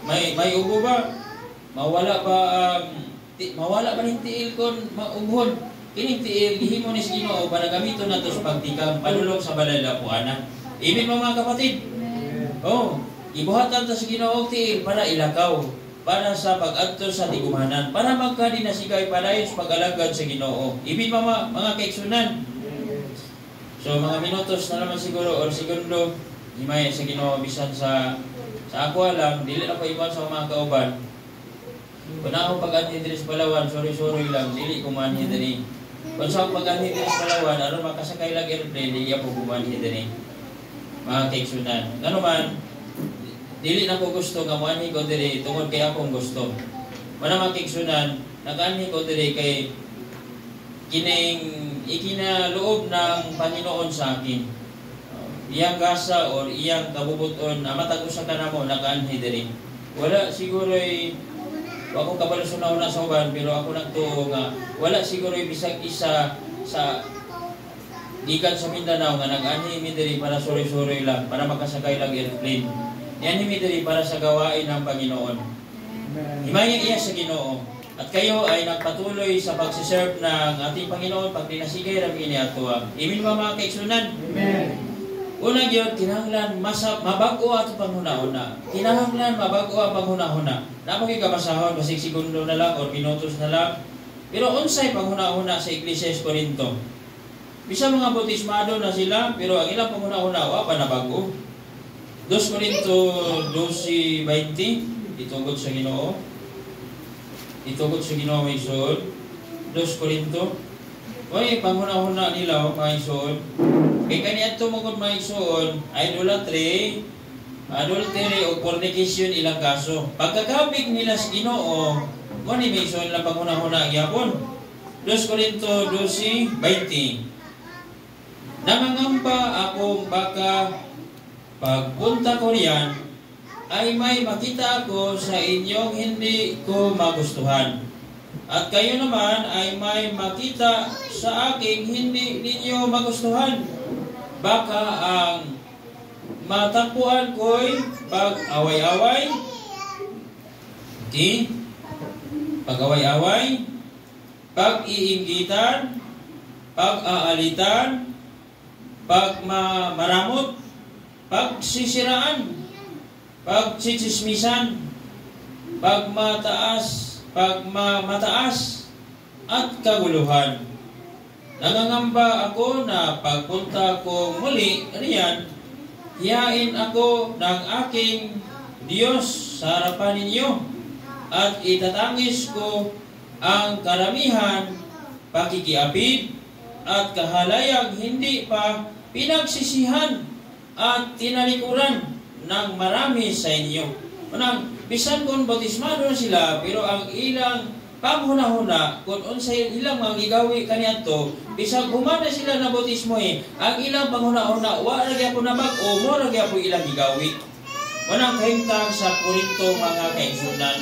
may ubo ba, mawala ba ng tiil kung maubhon? Kining tiil, gihimo ni Ginoo para gamiton nato sa pagtikam, panulong sa balay lapuanan. Ibig mga kapatid, ibuhatan ta sa Ginoo tiil para ilakaw, para sa pag-adto sa tigumanan, para magkadinasigay padayon sa pag-alagad sa Ginoo. Ibig mga kaigsunan. So mga minutos na naman siguro or segundo, himay sa Ginoo bisan sa ako lang, dili na ko iwan sa mga kauban. Kung ako pag-anhi diri sa Palawan, sorry lang, dili ko manhi diri. Kung sa pag-anhi diri sa Palawan, aron makasakay lang airplane, di ako kumanhi diri. Mga kaigsunan. Ngano man, dili na ko gusto nga manhi ko diri tungod kay akong gusto. Mga kaigsunan, nag-anhi ko diri kay kining ikinaloob ng Panginoon sa akin. Iyang gasa o iyang kabubuton, matag usa ka namo nag-anhi diri. Wala siguro ako kabaluson na sa uban, pero ako nagtuo nga wala siguro bisag isa sa gikan sa Mindanao nga nag-anhi mi diri para suri-suri lang, para makasakay lang airplane. Ni-anhi mi diri para sa gawain ng Panginoon. Himaya iya sa Ginoo. At kayo ay nagpatuloy sa pagsiserve ng ating Panginoon pag dinasigay rami ni ato. Imin mga kaigsunan. Amen. Una gyud kinahanglan mabago ato panghuna-huna. Kinahanglan mabago ang panghuna-huna. Napagi kabasahon basig segundo na lang or minutos na lang. Pero unsay panghuna-huna sa Iglesia sa Corinto? Bisa mga bautismado na sila, pero ang ilang panghuna-huna wa pa nabago. 2 Corinto 12:20 itugod sa Ginoo. Itugod sa Ginoo may suod. 2 Corinto. Oy, panghuna-huna nila mga isuod. Kaya kaniadto mo kung may isuod, idolatry, adultery o fornication ilang kaso. Pagkakabig nila sa Ginoo, mo ni may isuod lang panghuna-huna gyapon. 2 Corinto 12:20. Nangangamba akong baka pagpunta ko riyan, ay may makita ako sa inyong hindi ko magustuhan. At kayo naman ay may makita sa aking hindi ninyo magustuhan. Baka ang matakbuhan ko'y pag-away-away, okay? Pag-away-away, pag-iinggitan, pag-aalitan, pagmaramot, pagsisiraan, pagtsitsismisan, pagmamataas, at kaguluhan. Nangangamba ako na pagpunta ko muli riyan, hiyain ako ng aking Diyos sa harapan ninyo, at itatangis ko ang karamihan, pakikiapid, at kahalayang hindi pa pinagsisihan at tinalikuran ng marami sa inyo. Manang, bisan kung bautismado na sila, pero ang ilang panghuna-huna, kung unsay ilang mga gigawi kaniadto, bisag humana sila na bautismo ang ilang panghuna-huna, wa ra gyapon nabag o mo ra gyapon ilang gigawi. Manang kahimtang sa Korinto mga kaigsunan.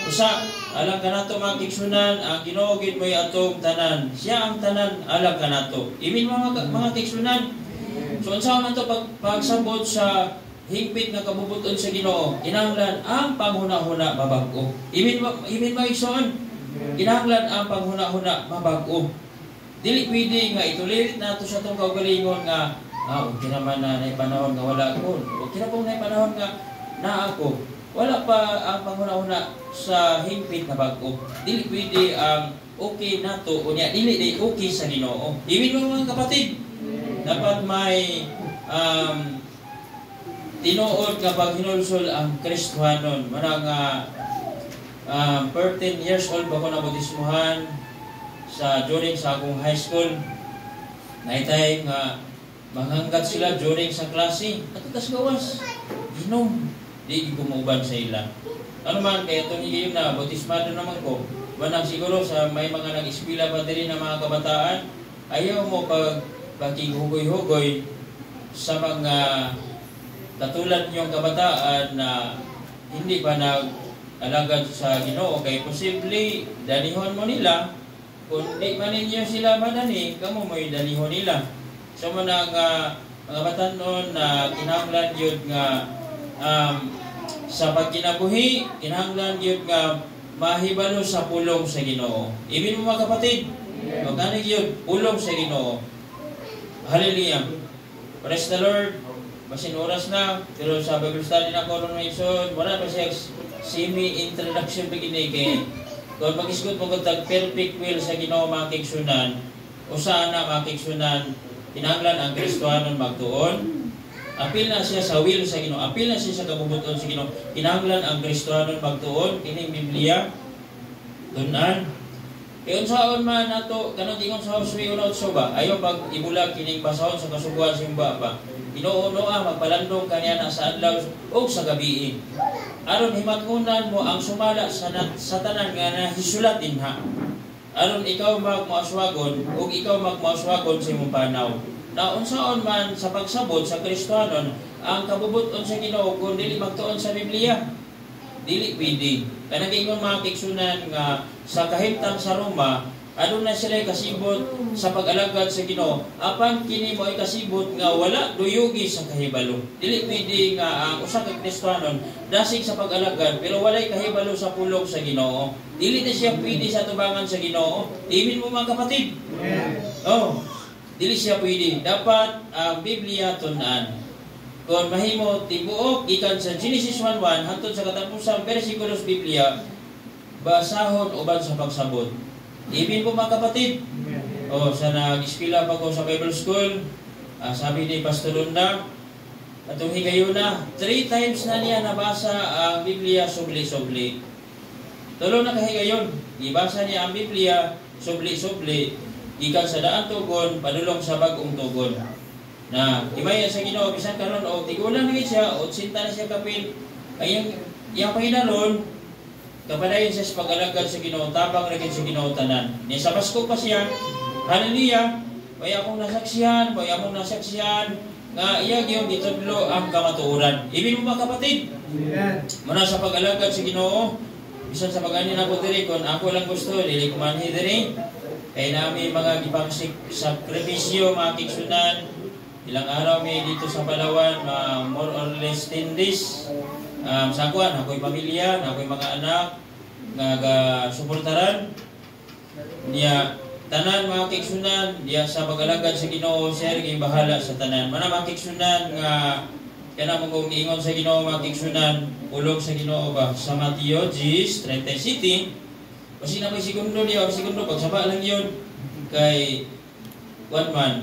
Usa, alam ka nato mga kaigsunan, ang Ginoo gid mo'y atong tanan. Siya ang tanan, alam ka nato. Imin mga kaigsunan. So unsa man to pagsabot sa higpit nga kabubuton sa Ginoo, kinahanglan ang panghuna-huna mabag-o. Imin maigsoon, kinahanglan ang panghuna-huna mabag-o. Dili pwede nga itulirit nato sa tong kaugalingon nga okay naman na panahon nga wala ko. Okay na po na panahon nga na ako. Wala pa ang panghuna-huna sa higpit na bag-o. Dili pwede ang okay nato o niya dili day okay sa Ginoo. Imin mga kapatid, dapat may tinuod kapag hinulsol ang Kristohanon. Marang 13 years old ba ko nabautismuhan during sa akong high school. Naitay nga manghanggat sila during sa klase. At tas gawas, inom. Di ko mauban sa ila. Ano man, kaya itong higayong na bautismado naman ko, manang siguro sa may mga nag-eskwela pa din ng mga kabataan, ayaw mo pagkihugoy-hugoy sa mga katulad niyong kabataan na hindi pa nag-alagad sa Ginoo. Kaya posible, danihon mo nila. Kung di man ninyo sila madani, kamo mo'y danihon nila. So mga batanon na kinahanglan yun nga sa pagkinabuhi, kinahanglan yun nga mahibalo sa pulong sa Ginoo. Ibig mo mga kapatid, magkanig yun, pulong sa Ginoo. Hallelujah. Praise the Lord. Basin oras na, pero sa Bible study na coronation, wala pa siya semi-introduction begini kay kung mag-isgot mo kung perfect will sa Ginoo mga kigsunan, o saan na mga kigsunan, kinahanglan ang Kristohanon magtuon. Apil na siya sa will sa Ginoo, apil na siya sa kabubuton sa Ginoo. Kinahanglan ang Kristohanon magtuon, kining Biblia, tunan. E unsaon man nato kanang ingon sa Hosea 1:8 ba? Ayo pag ibulag kining basahon sa kasuguan simba ba. Inuuno magpalandong kaniya na sa adlaw o sa gabi. Aron himat-unan mo ang sumala sa tanan nga nahisulat dinha. Aron ikaw magmaaswagon o ikaw magmaaswagon sa imong panaw. Na unsaon man sa pagsabot sa Kristohanon ang kabubuton sa Ginoo kung dili magtuon sa Biblia, dili pwede. Kanang ingon mga kigsunan nga sa kahimtang sa Roma, aduna sila kasibot sa pag-alagad sa Ginoo. Apan kini mo ay kasibot nga wala duyugi sa kahibalo. Dili pwede nga ang usa ka Kristohanon dasig sa pag-alagad pero walay kahibalo sa pulong sa Ginoo. Dili na siya pwede sa tubangan sa Ginoo. Imin mo mga kapatid. Oh. Dili siya pwede. Dapat ang Biblia tunan. Kung mahimo tibuok gikan sa Genesis 1:1 hangtod sa katapusang bersikulos Biblia, basahon uban sa pagsabot. Ibin po mga kapatid. Sa nag-eskwela pa ko sa Bible School, sabi ni Pastor Lunda, atong higayon na, 3 times na niya nabasa ang Biblia subli-subli. Tulo na kahigayon, ibasa niya ang Biblia subli-subli. Ikan sa daan tugon, padulong sa bagong tugon. Na, imaya sa Ginoo, bisan karon o tigulan na siya, o sinta na siya kapil. Ay, yung Panginoon, kapadayon siya sa pag-alagad sa Ginoo, tabang rin sa Ginoo tanan. Ni sa Pasko pa siya, hallelujah, may akong nasaksihan, nga iya gyud gitudlo ang kamatuoran. Ibig mo ba kapatid? Muna sa pag-alagad sa Ginoo, bisan sa pag-ani nako diri kon ako lang gusto dili ko manhi diri. Kay nami mga sakripisyo mga kigsunan. Ilang araw mi dito sa Palawan, more or less 10 days. Sa kuan ako'y pamilya, ako'y mga anak nga suportaran niya tanan mga kigsunan diya sa pag-alagad sa Ginoo. Sir kay bahala sa tanan. Mana mga kigsunan nga kana mong ingon sa Ginoo mga kigsunan, ulog sa Ginoo ba sa Mateo 10:37. Kasi na may segundo pagsaba lang yun kay one man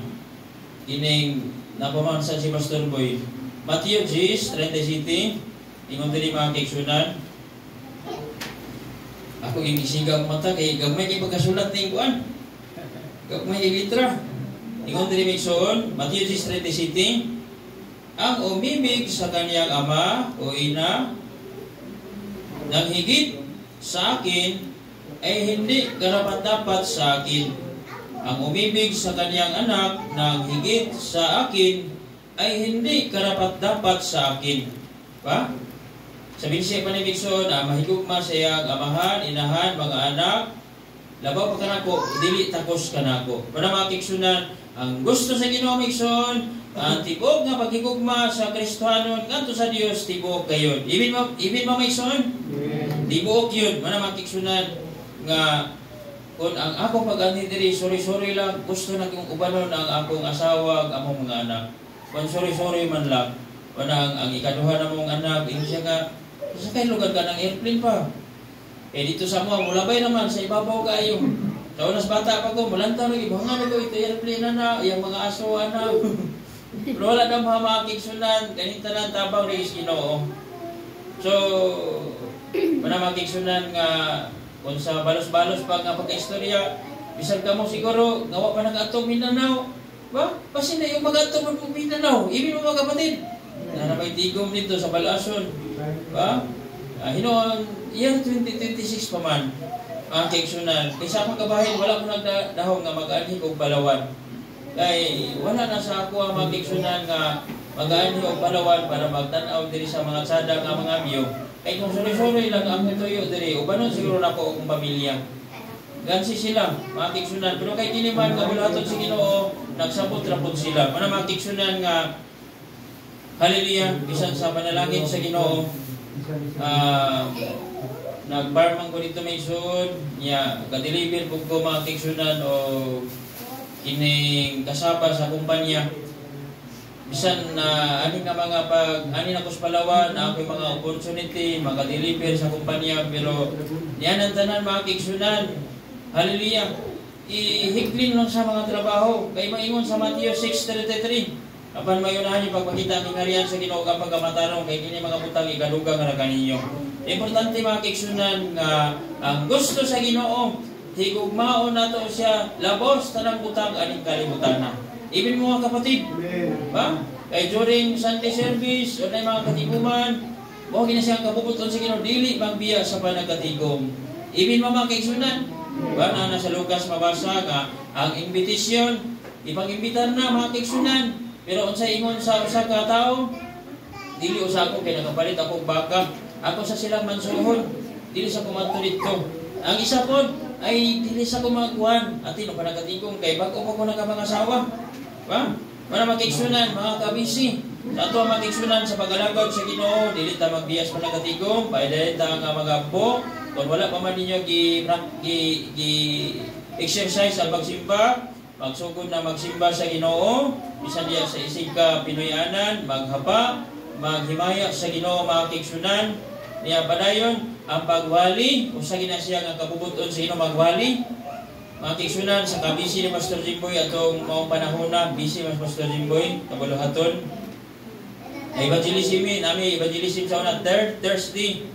ining napamansan si Pastor Boy. Mateo 10:37 ingon diri mga kigsunan. Ako yung isigang mata kay gamay kay pagkasulat ning kuan. Gamay kay litra. Ingon diri migsoon, Mateo 10:37, ang umibig sa kaniyang ama o ina nang higit sa akin ay hindi karapat-dapat sa akin. Ang umibig sa kaniyang anak nang higit sa akin ay hindi karapat-dapat sa akin. Pa? Sabihin siya pa ni Migson na mahigugma sa iyang amahan, inahan, mga anak, labaw pa kanako, dili takos kanako. Para mga kigsunan, ang gusto sa Ginoo Migson, ang tibok nga paghigugma sa Kristohanon ngadto sa Dios tibok kayon. Ibin mo Migson? Tibok yun. Para mga kigsunan nga kung ang akong pag-ani diri, sorry lang, gusto na kong ubanon ang akong asawa, ang among mga anak. Kung sorry man lang, kung ang ikaduha na mong anak, yung siya nga, sa kayo lugar ka ng airplane pa. Dito sa mga, mulabay naman, sa ibabaw kayo. Sa unas bata pa ko, malantaw lagi, bangan ko, ito airplane na, yung mga aso na. Pero wala na mga kigsunan, ganito na tabang rin Ginoo. So, mga kigsunan nga, kung sa balos-balos pa nga pagka-istorya, bisan ka mo siguro, gawa pa nag-atong Mindanao. Ba? Kasi na yung mag-atong mo Mindanao, ibig mo mga kapatid. Na may tigom dito sa Balason. Ba? Hinoon, year 2026 pa man, ang kigsunan. Kaysa akong kabahin, wala ko nagdahong nga mag-anhig o Palawan. Kaya wala na sa ako ang mga kigsunan nga mag-anhig o Palawan para magtanaw diri sa mga tsada nga mga biyo. Kaya kung sorry lang ang ituyo diri, ubanon siguro na ko akong pamilya. Gansi sila, mga kigsunan. Pero kay kiniman, kabulaton si Ginoo, nagsabot-rapot sila. Mga kigsunan nga, hallelujah, bisan sa panalangin sa Ginoo, nagbarman ko dito may suod, kadeliver ko mga kigsunan o kining kasapa sa kumpanya. Bisan na ani nga mga ani na ko sa Palawan, na ako'y mga opportunity, maka-deliver sa kumpanya, pero yan ang tanan mga kigsunan. Hallelujah. Ihiklin lang sa mga trabaho. Kay maingon sa Mateo 6:33. Apan mayunahan yung pagpakita ng harian sa Ginoo kapag kamatarong kay kini mga butang igadugang na kaninyo. Importante mga kigsunan nga ang gusto sa Ginoo, higugmaon nato siya labos tanang butang aning kalibutan na. Ibig mo mga kapatid, ba? Kay during Sunday service o na mga katiguman, mo gina siyang kabubuton sa Ginoo dili magbiya sa panagkatigom. Ibig mo mga kigsunan, ba na nasa Lucas mabasa nga ang invitation, ipag-imbitar na mga kigsunan. Pero unsa ingon sa usa ka tawo, dili usa ko kay nakapalit ako baka, ako sa silang mansuhon, dili sa kumadto dito. Ang isa pod ay dili sa kumakuan, atino pa nagatigom kay bago ko nakapangasawa. Ba? Para makigsunan mga kabisi. Sa ato makigsunan sa pag-alagad sa Ginoo, dili ta magbiyas pa nagatigom, paidayon ta nga mga po, kung wala pa man ninyo gi exercise sa pagsimba, magsugod na magsimba sa Ginoo, bisan diya sa isig ka Pinoyanan, maghapa, maghimaya sa Ginoo mga kigsunan. Niya padayon ang pagwali, usa gina siya nga kabubuton sa Ginoo magwali. Mga kigsunan sa kabisi ni Pastor Jimboy atong maong panahon na busy mas Pastor Jimboy kabaluhaton. Evangelism nami evangelism sa una Thursday.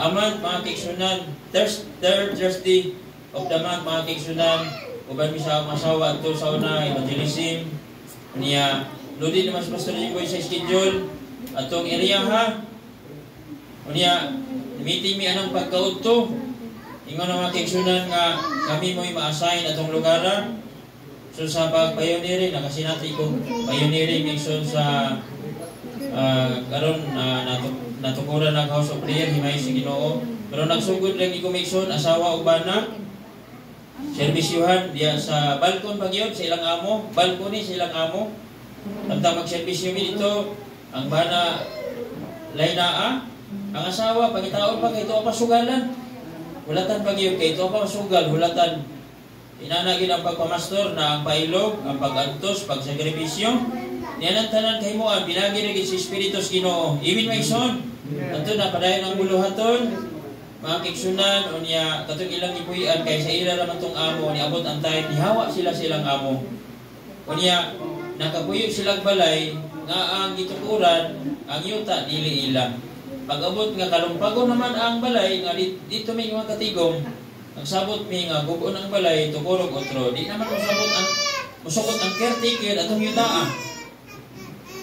Aman mga kigsunan, third Thursday of the month mga kigsunan. Uban mi sa masawa ato sa una evangelism niya lodi naman si Pastor Jimboy sa schedule atong area ha niya meeting mi anong pagkaudto ingon na mga kigsunan nga kami mo'y ma-assign atong lugaran. So sa pag-pioneering, nakasinati ko pioneering mission sa karon natukuran ng House of Prayer, himay si Ginoo. Pero nagsugod lang iko mission, asawa ug bana, serbisyuhan diya sa balkon pagyod sa ilang amo, balkoni sa ilang amo. Pagta mag-serbisyo mi dito, ang bana laynaa, ang asawa pagitaon pa kay ito pa sugalan. Hulatan pagyod kay ito pa sugal, hulatan. Inanagin ang pagpamastor na ang pailog, ang pag-antos, pagsakripisyo. Niyanan tanan kay mo ang binagi sa Espiritus Ginoo. Ibig may son. Ato na padayon ang buluhaton. Mga kiksunan o niya katong ilang ipuyan kay sa ila raman tong amo ni abot ang time nihawa sila silang amo. O niya nakapuyo silang balay nga ang gitukuran ang yuta dili ila. Pag abot nga kalumpagon naman ang balay nga dito may mga katigom. Ang sabot mi nga gugon ang balay tukurog otro. Di naman musukot ang caretaker atong yutaa.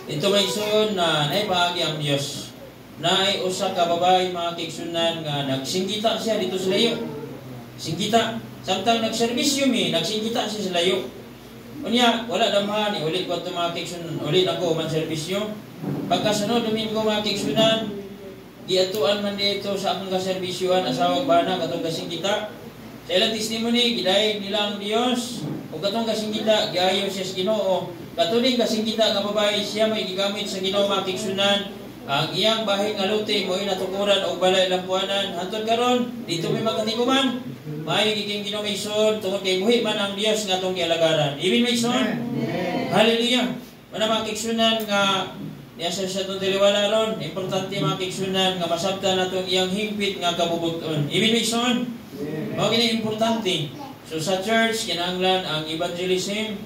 Ito may son na naipahagi ang Dios. Naay usa ka babae mga kigsunan nga nagsinggita siya dito sa layo. Singgita. Samtang nagserbisyo mi, nagsinggita siya sa layo. Unya, wala damhan, ulit ko ito mga kigsunan, ulit ako man serbisyo. Pagkasunod, Domingo mga kigsunan, giatuan man dito sa akong kaserbisyuan, asawag bana, katong kasinggita. Sa ilang testimony, gidaig nila ang Diyos. O katong kasinggita, giayo siya sa Ginoo. Katuling kasinggita nga babae, siya may gigamit sa Ginoo mga kigsunan. Ang iyang bahay nga luti, mo'y natukuran o balay lampuanan. Hantod karon, dito may magkatiguman. May giging Ginoo may son, tungod kay buhi man ang Diyos nga itong gialagaran. Ibig may son. Hallelujah. Mana mga kigsunan nga niya sa itong tiliwala ron. Importante mga kigsunan nga masabta na itong iyang hingpit nga kabubuton. Ibig may son. Mga gini importante. So sa church, kinahanglan ang evangelism.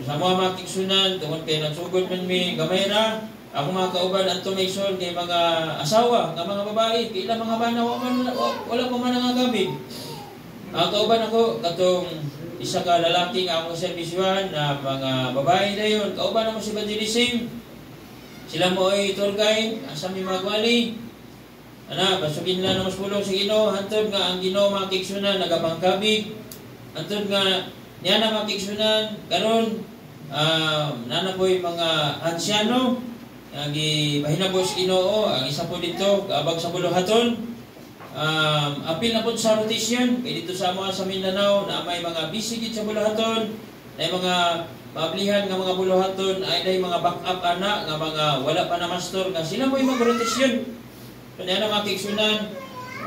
Sa mga kigsunan, tungod kay nagsugod man mi gamay na. Ako mga kauban ang tumation kay mga asawa, nga mga babae, kailan mga bana, wala ko man nangagabig. Ang kauban ako, katong isa ka lalaki nga akong serbisyuhan na mga babae na yun. Kauban ako si evangelism. Sila mo ay tour guide, asa mi magwali. Ana, pasugin na ng maspulong sa Ginoo, hantod nga ang Ginoo mga kigsunan nagapangkabig. Hantod nga niya na mga kigsunan karon nanapoy mga ansyano ang gipahinabos Ginoo, ang isa po dito kaabag sa buluhaton. Apil na po sa rotation kay dito sa mga sa Mindanao na may mga bisigit sa buluhaton, na mga maablihan nga mga buluhaton ay day mga backup ana nga mga wala pa na master nga sila mo mag-rotation. Kaya na mga kigsunan,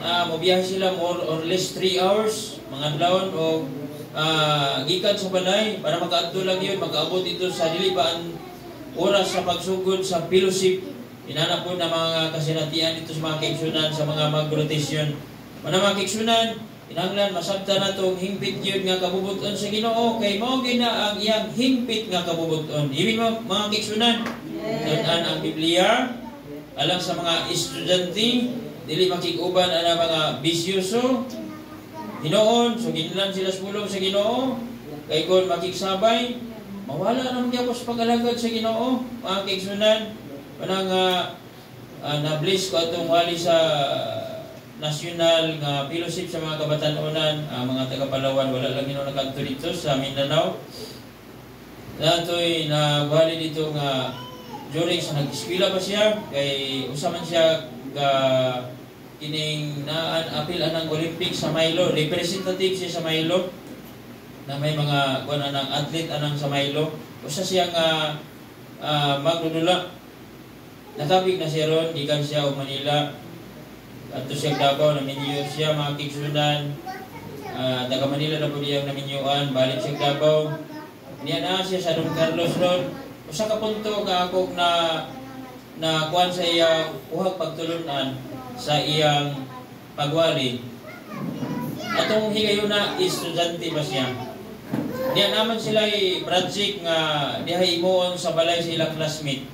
mabiyahe sila more or less 3 hours, mga adlawon o gikan sa balay para makaadto lang yun, makaabot ito sa dili pa ang oras sa pagsugod sa fellowship. Inana po na mga kasinatian dito sa mga kigsunan sa mga mag-rotation. Mga kigsunan, inanglan masabta na itong hingpit yun nga kabubuton sa Ginoo kay mao gina ang iyang hingpit nga kabubuton. Ibig mo mga kigsunan, tunan ang Biblia, alang sa mga estudyante, dili makikuban ang mga bisyoso, hinoon, so ginlan sila sa sa Ginoo, kay kung makiksabay, mawala naman niya ko sa pag-alagad sa Ginoo, mga kigsunan, panang na-bless ko itong wali sa national nga fellowship sa mga kabatanunan, mga taga-Palawan, wala lang yun nagkanto dito sa Mindanao. Dato'y nagwali dito nga during sa nag-eskwela pa siya, kay usaman siya kining apil anang Olympics sa Milo, representative siya sa Milo, na may mga kuan anang athlete anang sa Milo. Usa siya nga magdudula. Nakabig na siya ron, gikan siya o Manila. Ato siya Davao, naminyo siya mga kigsunan. Taga Manila na po niyang naminyuan, balik siya Davao. Niya na siya sa Don Carlos ron. Usa ka punto nga ako na kuan sa iyang uhag pagtulunan sa iyang pagwali. Atong higayon na estudyante ba siya. Diya naman sila project nga diha imuon sa balay sa ilang classmate.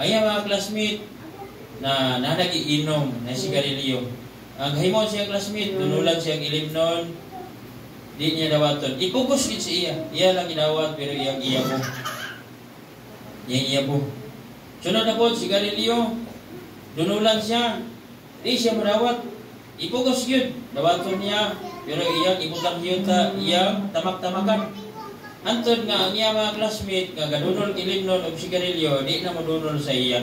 Ay mga classmate na nagiinom na sigarilyo. Ang himon siya classmate, tunulan siyang ilimnon. Di niya dawaton. Ipugos gid siya. Iya lang gidawat pero iyang iya po. Iya po. Sunod na po, sigarilyo, dunulan siya, di siya madawat, ipugos yun, dawaton niya, pero iyang ibutang yuta, iyang tamak-tamakan. Antod nga ang iya mga classmate nga gadunol kilimnon og sigarilyo, di na modunol sa iya.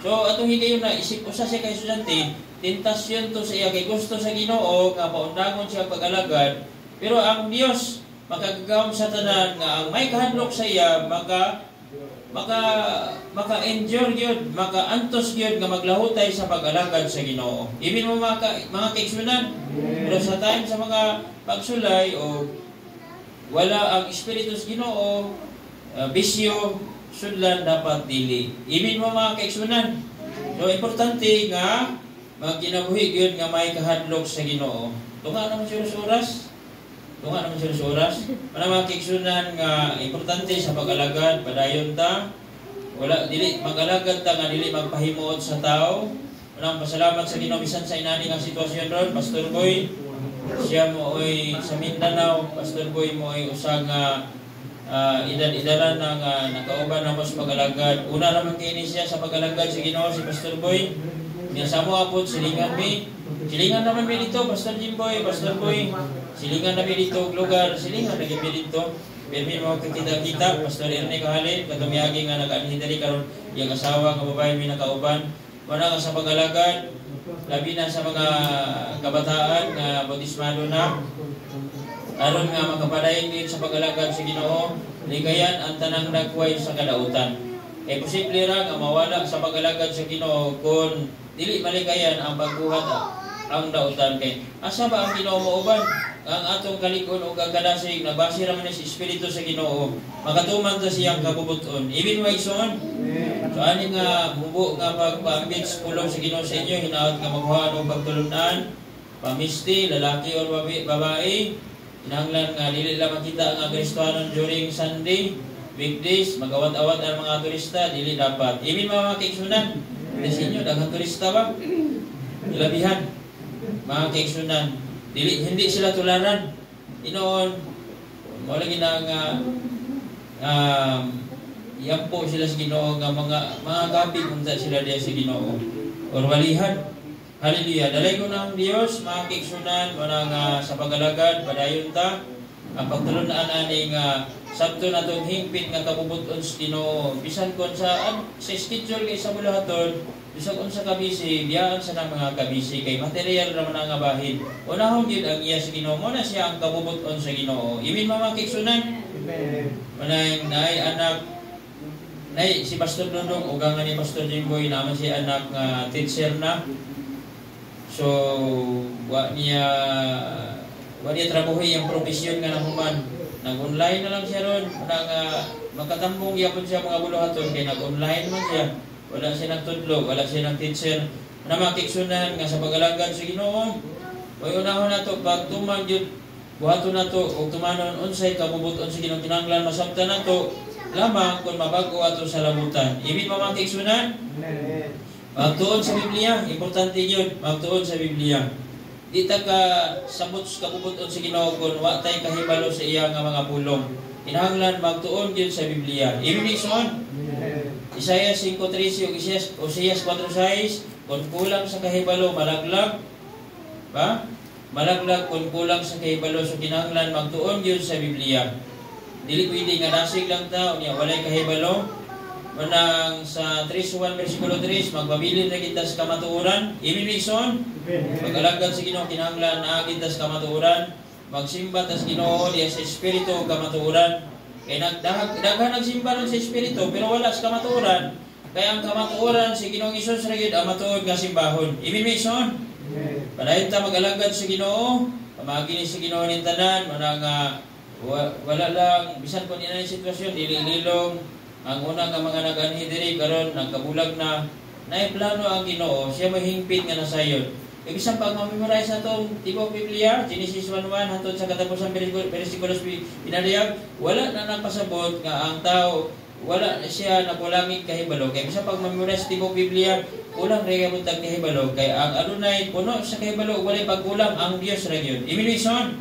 So atong higayon na isip usa siya kay estudyante, tentasyon to sa iya kay gusto sa Ginoo nga paundangon siya pag-alagad, pero ang Dios makagagawom sa tanan nga ang may kahadlok sa iya maka-endure gyud, maka-antos gyud nga maglahutay sa pag-alagad sa Ginoo. Ibin mo mga kaigsunan, pero sa time sa mga pagsulay o wala ang Espiritu sa Ginoo, bisyo, sudlan dapat dili. Ibin mo mga kaigsunan. So importante nga magkinabuhi gyud nga may kahadlok sa Ginoo. Tunga naman siya sa oras. Tunga naman siya sa oras. Mga kaigsunan nga importante sa pag-alagad, padayon ta. Wala dili mag-alagad ta nga dili magpahimuot sa tao. Unang pasalamat sa Ginoo bisan sa inani nga sitwasyon ron, Pastor Boy. Siya mo ay sa Mindanao, Pastor Boy mo ay usa nga idan-idaran na nga nakauban na mas pag-alagad. Una naman kini siya sa pag-alagad sa Ginoo si Pastor Boy. Niya sa mo apod silingan mi. Silingan naman mi dito, Pastor Jimboy, Pastor Boy. Silingan namin dito lugar, silingan lagi mi dito. Permi mo kita-kita, Pastor Erne Kahali, katumiyagi nga nag-anhidari karon yung asawa nga babae mi nakauban. Wala nga sa pag-alagad, labi na sa mga kabataan nga bautismado na. Aron nga makapadayon din sa pag-alagad sa Ginoo, ligayan ang tanang nagway sa kadautan. Posible ra nga mawala sa pag-alagad sa Ginoo kung dili maligayan ang pagbuhat ang dautan kay asa ba ang Ginoo mauban? Ang atong kalikon o kadasig na base ra man sa Espiritu sa Ginoo, makatuman ta siyang kabubuton. Ibin wa ison. So ani nga mubo nga pagpaambit pulong sa Ginoo sa inyo, hinaot nga maghuan og pagtulunan, pamisti, lalaki o babae. Hinanglan nga dili lang makita ang Kristohanon during Sunday, weekdays, magawat-awat ang mga turista, dili dapat. Ibin mga kaigsunan, sa inyo daghang turista ba? Ilabihan. Mga kaigsunan, hindi sila tularan. Inoon, wala ginang yampo sila sa Ginoo nga mga gabi kung sila diya sa Ginoo. Or walihan. Hallelujah. Dalay ko ng Diyos, mga kaigsunan, mga sa pag-alagad, padayon ta, ang pagtulunaan ani nga sabto na itong hingpit nga kabubuton sa Ginoo. Bisan kon sa schedule kay sa bulahaton, bisan kon sa kabisi, biyaan sa ng mga kabisi, kay material naman ang abahin. Unahon yun ang iya sa Ginoo, mo na siya ang kabubuton sa Ginoo. Imin mga kaigsunan, manay anak, si Pastor Dodong, o nga ni Pastor Jimboy, naman siya anak teacher na. So, wa niya trabahoy ang profesyon nga nahuman. Nag-online na lang siya ron. Makatambong yapon siya mga buluhaton, kaya nag-online man siya. Wala siya nagtudlo, wala siya nag-teacher. Makiksunan nga sa pag-alagad sa Ginoo. Kaya unahon na ito, pag tuman yun, buhaton na ito, o tumanon unsay, kabubuton sa Ginoo, kinanglan, masabta na ito, lamang kung mabago ato sa labutan. Ibig makiksunan? Magtuon sa Biblia, importante yun, magtuon sa Biblia. Di ta ka sabot sa kabubuton sa Ginoo kung wa tay kahibalo sa iya nga mga pulong. Kinahanglan magtuon yun sa Biblia. Ibig son, Isaiah 5:13 o Oseas 4:6, kung kulang sa kahibalo, malaglag. Ba? Malaglag kung kulang sa kahibalo, so kinahanglan magtuon yun sa Biblia. Dili pwede nga nasig lang ta, unya walay kahibalo. Manang sa 3:1 versikulo 3, magpabilin na kita sa kamatuoran. Imimison, mag-alagad sa Ginoo, kinahanglan na kita sa kamatuoran. Magsimba tas Ginoo diya sa Espiritu kamatuoran. Kaya daghan nagsimba ron sa Espiritu, pero wala sa kamatuoran. Kaya ang kamatuoran si Ginoong Isus ragid ang matuod nga simbahon. Imimison, padayon ta mag-alagad sa Ginoo, pamagi ni sa Ginoo ning tanan, manang wala lang bisan kun ina sitwasyon dili-lilong. Ang una nga mga nag-anhidiri karon nagkabulag na plano ang Ginoo, siya mahingpit nga nasayon. Ibig pag ma-memorize atong tibok Biblia, Genesis 1:1 hangtod sa katapusan bersikulos pinaliyag, wala na napasabot nga ang tao wala siya napulangig kahibalo. Kaya bisan pag ma-memorize tibok Biblia, kulang ra gyud tag kahibalo kay ang adunay puno sa kahibalo walay pagkulang ang Dios ra gyud. Imilison.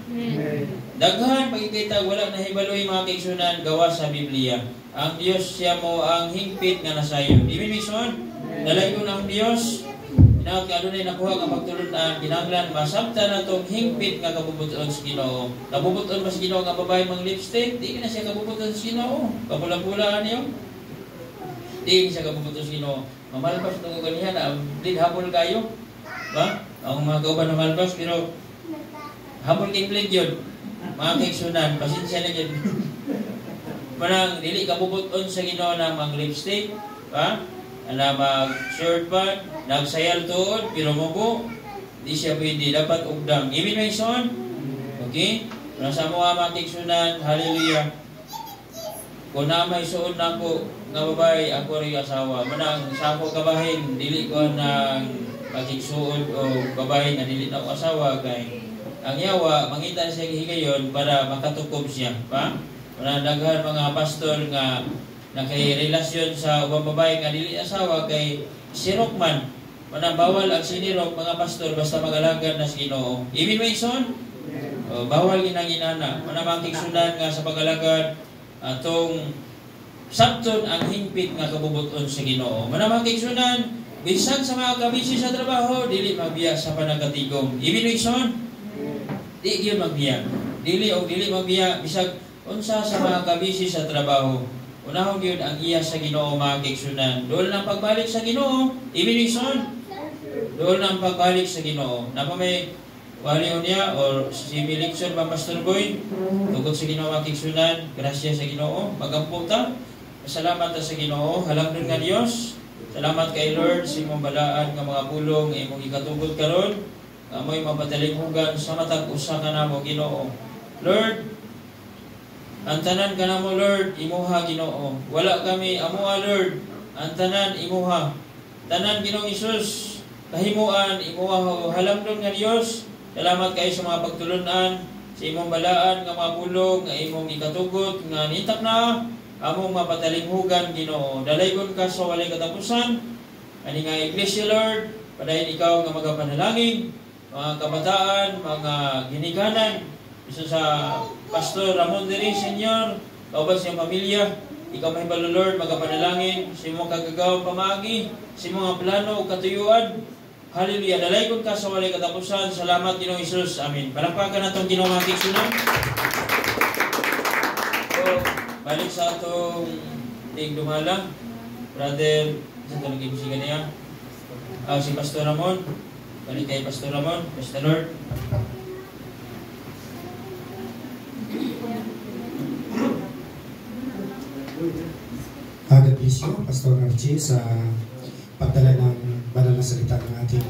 Daghan pagkita wala na hibaloy mga kaigsunan gawa sa Biblia. Ang Dios siya mo ang hingpit nga nasayon. Imimison, dalay ko ng Dios, Inaot ka adunay nakuha nga pagtulunan, kinahanglan masabtan natong hingpit nga kabubuton sa Ginoo. Kabubuton ba sa Ginoo nga babae mang lipstick? Di na siya kabubuton sa Ginoo. Kapulang-pulaan niyo. Di siya kabubuton sa Ginoo. Mamalbas ng ganihan, blid habol kayo. Ba? Ang mga kauban na malbas, pero habol kay blid yun. Mga kaigsunan, pasensya na yun. Manang dili kabubuton sa Ginoo na mang lipstick, ba? Na mag-shirt pa, nagsayal tuod, pero mubo, di siya pwede, dapat ugdang. Ibig may son? Okay? Nasa mga matiksunan, hallelujah. Kung na may suod na ako, nga babae, ako rin asawa. Manang sa ako kabahin, dili ko na matiksuod o babae na dili na ako asawa. Kay ang yawa, mangita siya higayon para makatukob siya. Pa? Manang daghan mga pastor nga na kay relasyon sa ubang babae nga dili asawa kay sirok man. Manang bawal ang sinirok mga pastor basta mag-alagad na sa Ginoo. Ibig may son? Bawal ginanginana. Manang makiksunan nga sa pag-alagad atong sabton ang hingpit nga kabubuton sa Ginoo. Manang makiksunan bisan sa mga kabisi sa trabaho dili magbiya sa panagatigom. Ibig may son? Di gyud magbiya. Dili magbiya bisag unsa sa mga kabisi sa trabaho. Unahon yun ang iya sa Ginoo mga kaigsunan. Doon ang pagbalik sa Ginoo. Ibinison. Doon ang pagbalik sa Ginoo. Napa may walion niya or si Milikson ba Pastor Boy? Tugod sa Ginoo mga kaigsunan. Grasya sa Ginoo. Magamputa. Salamat sa Ginoo. Halangdon nga Dios. Salamat kay Lord sa imong balaan nga mga pulong imong ikatugod karon. Amoy mapadalinghugan sa matag usa ka namo Ginoo. Lord, ang tanan ka na mo, Lord, imuha, Ginoo. Wala kami, amuha, Lord. Ang tanan, imuha. Tanan, Ginoong Isus, kahimuan, imuha, halamdon nga Diyos. Salamat kayo sa mga pagtulunan, sa imong balaan, nga mga pulong, nga imong ikatugot, nga nitak na, among mapatalinghugan, Ginoo. Dalaygon ka sa walay katapusan. Ani nga Iglesia, Lord, padayon ikaw nga magapanalangin, mga kabataan, mga ginikanan, isa sa Pastor Ramon Diri, Senyor, kauban sa iyong pamilya, ikaw may balo, Lord, magapanalangin, sa iyong kagagawang pamagi, sa iyong mga plano o katuyuan. Hallelujah. Dalaygon ka sa walay katapusan. Salamat, Ginoong Isus. Amen. Palakpakan na itong Ginoong Makiksunan. So, balik sa itong tigdumala. Brother, sa ito nag-ibisigan niya. Si Pastor Ramon. Balik kay Pastor Ramon. Praise the Lord. God bless you, Pastor Archie, sa pagdala ng banal na salita ng ating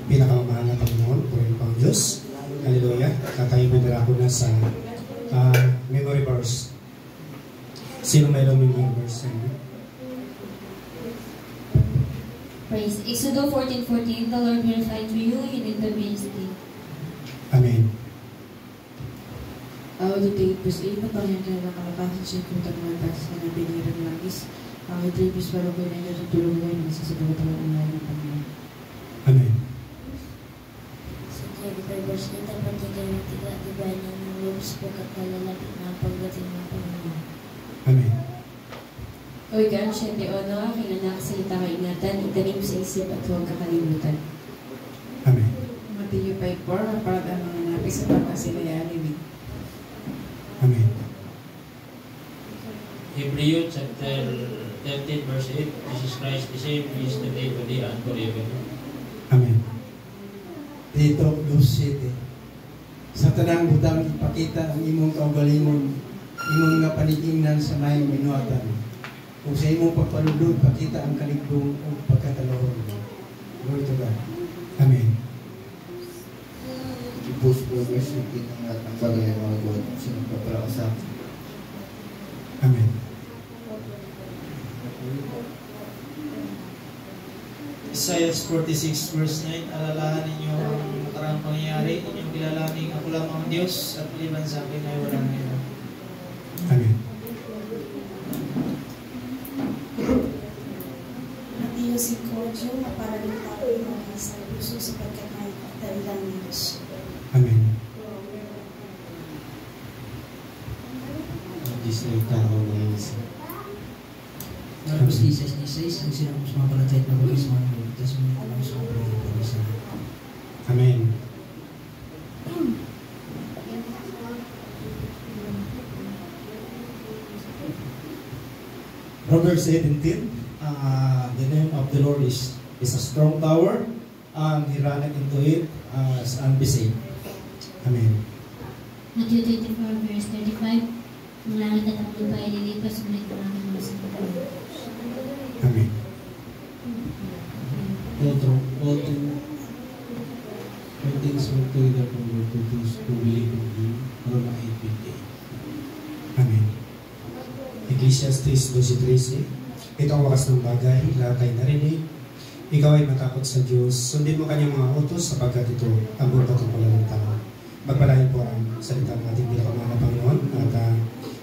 pinakamamahal na Panginoon, Purihin Pang Diyos. Hallelujah. At tayo mandarako na sa memory verse. Sino mayroong memory verse? Praise. Exodus 14:14, the Lord will fight for you in the ministry. Amen. Auditoy pues ipatangyan ka na nakapasok sa punta ng batas na binira ng langis. Auditoy pues para ko na tutulong mo yung masasagot ang online ng Panginoon. Amen. Sa Jerry verse 8, ang patigay ng tiga-tibay ng loops po kapalalapit na pagdating ng Panginoon. Amen. O ikaw, siyempre, o aking anak, salita kaingatan, itanim sa isip at huwag kakalimutan. Amen. Matthew 5:4, para ang mga napi sa pagkasilaya alibig. Amen. Hebrew chapter 13 verse 8, Jesus Christ the same yesterday, today, and forever. Amen. Dito, Luz City. Sa tanang butang ipakita ang imong kaugalingon, imong nga panigingnan sa may minuatan. Kung sa imong pagpaludod, pakita ang kaligdong o pagkatalahon. Glory to God. Amen. Post progress yung pinangat ng bagay ng mga God sa nagpapalakasa. Amen. Isaiah 46 verse 9, alalahan ninyo ang nakaraang pangyayari, inyong kilalaning ako lamang ang Diyos at maliban sa akin ay walang iba. Amen. Matthew 5:8, maparaling tao yung mga sa puso sapagkat may dahilan ng Diyos. Amen. Diyos na yung tao ng isa. Marcos 16:16, ang sinang sumapalatay na bautismo ng ligtas mo ang sumapalatay sa Amen. Proverbs 18, the name of the Lord is a strong tower, and he runneth into it and be saved. Amen. Matthew 24 verse 35, ang langit at ang lupa ay lilipas, ngunit ang aking mga salita. Amen. All things work together for good to those who believe in Him. Roma 8:28. Amen. Ecclesiastes 12:13. Ito ang wakas ng bagay, lahat ay narinig. Ikaw ay matakot sa Diyos. Sundin mo kanyang mga utos sapagkat ito ang buong patungkulan ng tao. Magpalain po ang salita ng ating pinakamahal na Panginoon at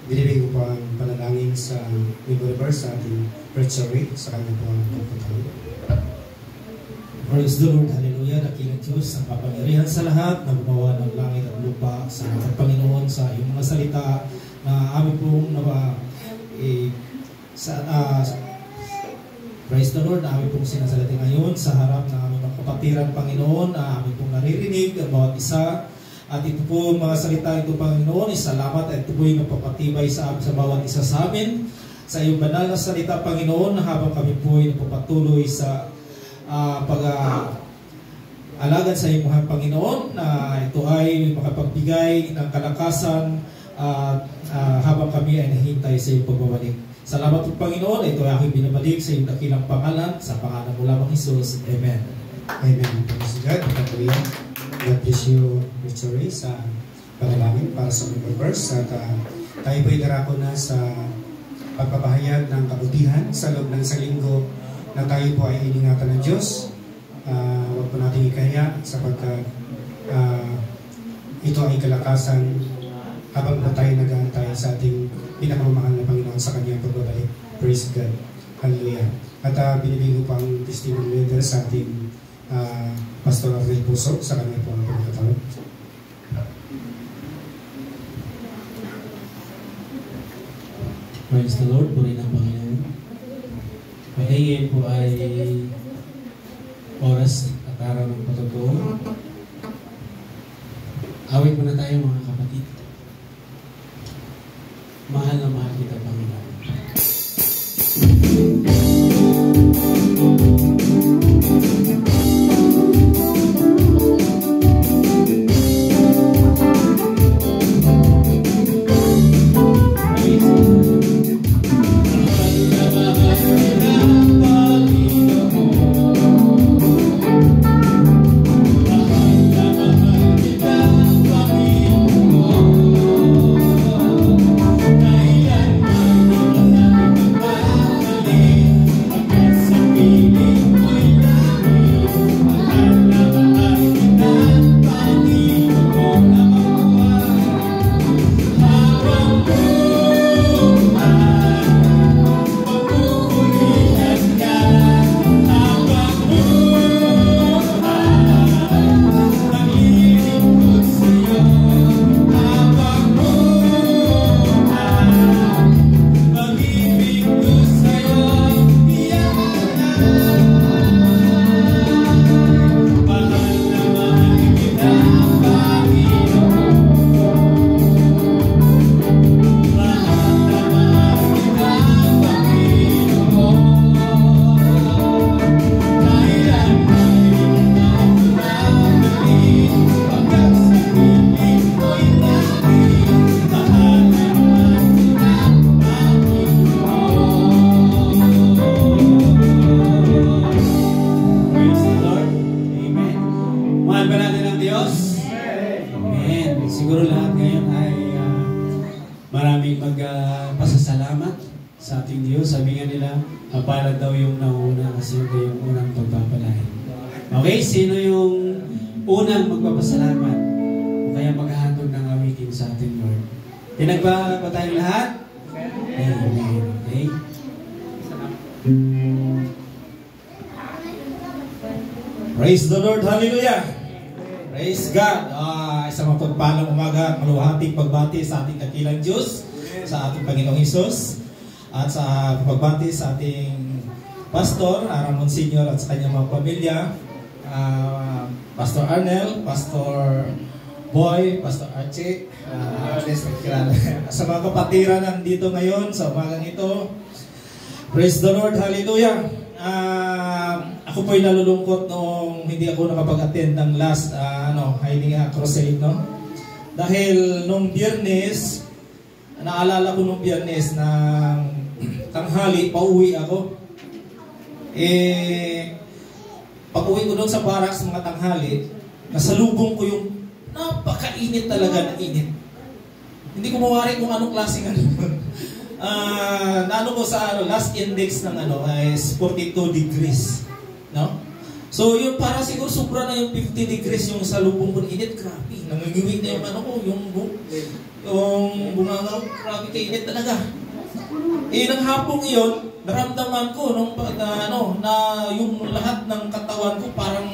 binibigay ko po ang panalangin sa Bible verse sa ating preachery sa kanya po ang pagpapalagay. Praise the Lord, hallelujah, dakilang Diyos, ang kapangyarihan sa lahat, na gumawa ng langit at lupa, sa Panginoon, sa iyong mga salita na amin pong praise the Lord, na amin pong sinasalita ngayon sa harap ng aming mga kapatiran, Panginoon, na amin pong naririnig ang bawat isa. At ito po mga salita ito, Panginoon, salamat at ito po yung napapatibay sa bawat isa sa amin. Sa iyong banal na salita, Panginoon, habang kami po ay napapatuloy sa pag-alagad sa iyong mga Panginoon, na ito ay makapagbigay ng kalakasan habang kami ay nahintay sa iyong pagbabalik. Salamat po, Panginoon. Ito ay aking binabalik sa iyong dakilang pangalan, sa pangalan mo lamang Jesus. Amen. Amen. Praise God. Hallelujah. God bless you, Victory, sa panalangin para sa Bible verse. At tayo po'y darako na sa pagpapahayag ng kabutihan sa loob ng isang linggo na tayo po ay iningatan ng Diyos. Huwag po natin ikaya sapagkat ito ay kalakasan habang po tayo nag-aantay sa ating pinakamamahal na Panginoon sa kanyang pagbabalik. Praise God. Hallelujah. At binibigay ko po ang testimony leader sa ating Pastor Arnel Puso sa kanya po ang pagkatawag. Praise the Lord, puri ng Panginoon. Ngayon po ay oras at araw ng patotoo. Awit muna tayo mga kapatid. Mahal na mahal kita, Panginoon. Magpasasalamat sa ating Diyos. Sabi nga nila, palad daw yung nauna kasi ito yung unang pagpapalain. Okay, sino yung unang magpapasalamat o kaya maghahandog ng awitin sa ating Lord? Pinagba ba tayong lahat? Amen. Okay? Praise the Lord. Hallelujah. Praise God. Isang mapagpalang umaga, maluhating pagbati sa ating dakilang Diyos, sa ating Panginoong Hesus. At sa pagbati sa ating Pastor, Ramon Senior at sa kanyang mga pamilya, Pastor Arnel, Pastor Boy, Pastor Archie, sa mga kapatiran nandito ngayon sa umagang ito. Praise the Lord, hallelujah. Ako po'y nalulungkot noong hindi ako nakapag-attend ng last Hiding Crusade, no? Dahil nung Biyernes, naalala ko nung Biyernes na tanghali, pauwi ako. Pag-uwi ko doon sa barracks mga tanghali, nasalubong ko yung napakainit talaga na init. Hindi ko mawari kung anong klaseng naano ko sa last index ng is 42 degrees, no? So yung para siguro sobra na yung 50 degrees yung salubong ko init, grabe. Nangingiwig na yung yung bunga, grabe kainit talaga. Nang hapong iyon, naramdaman ko na yung lahat ng katawan ko parang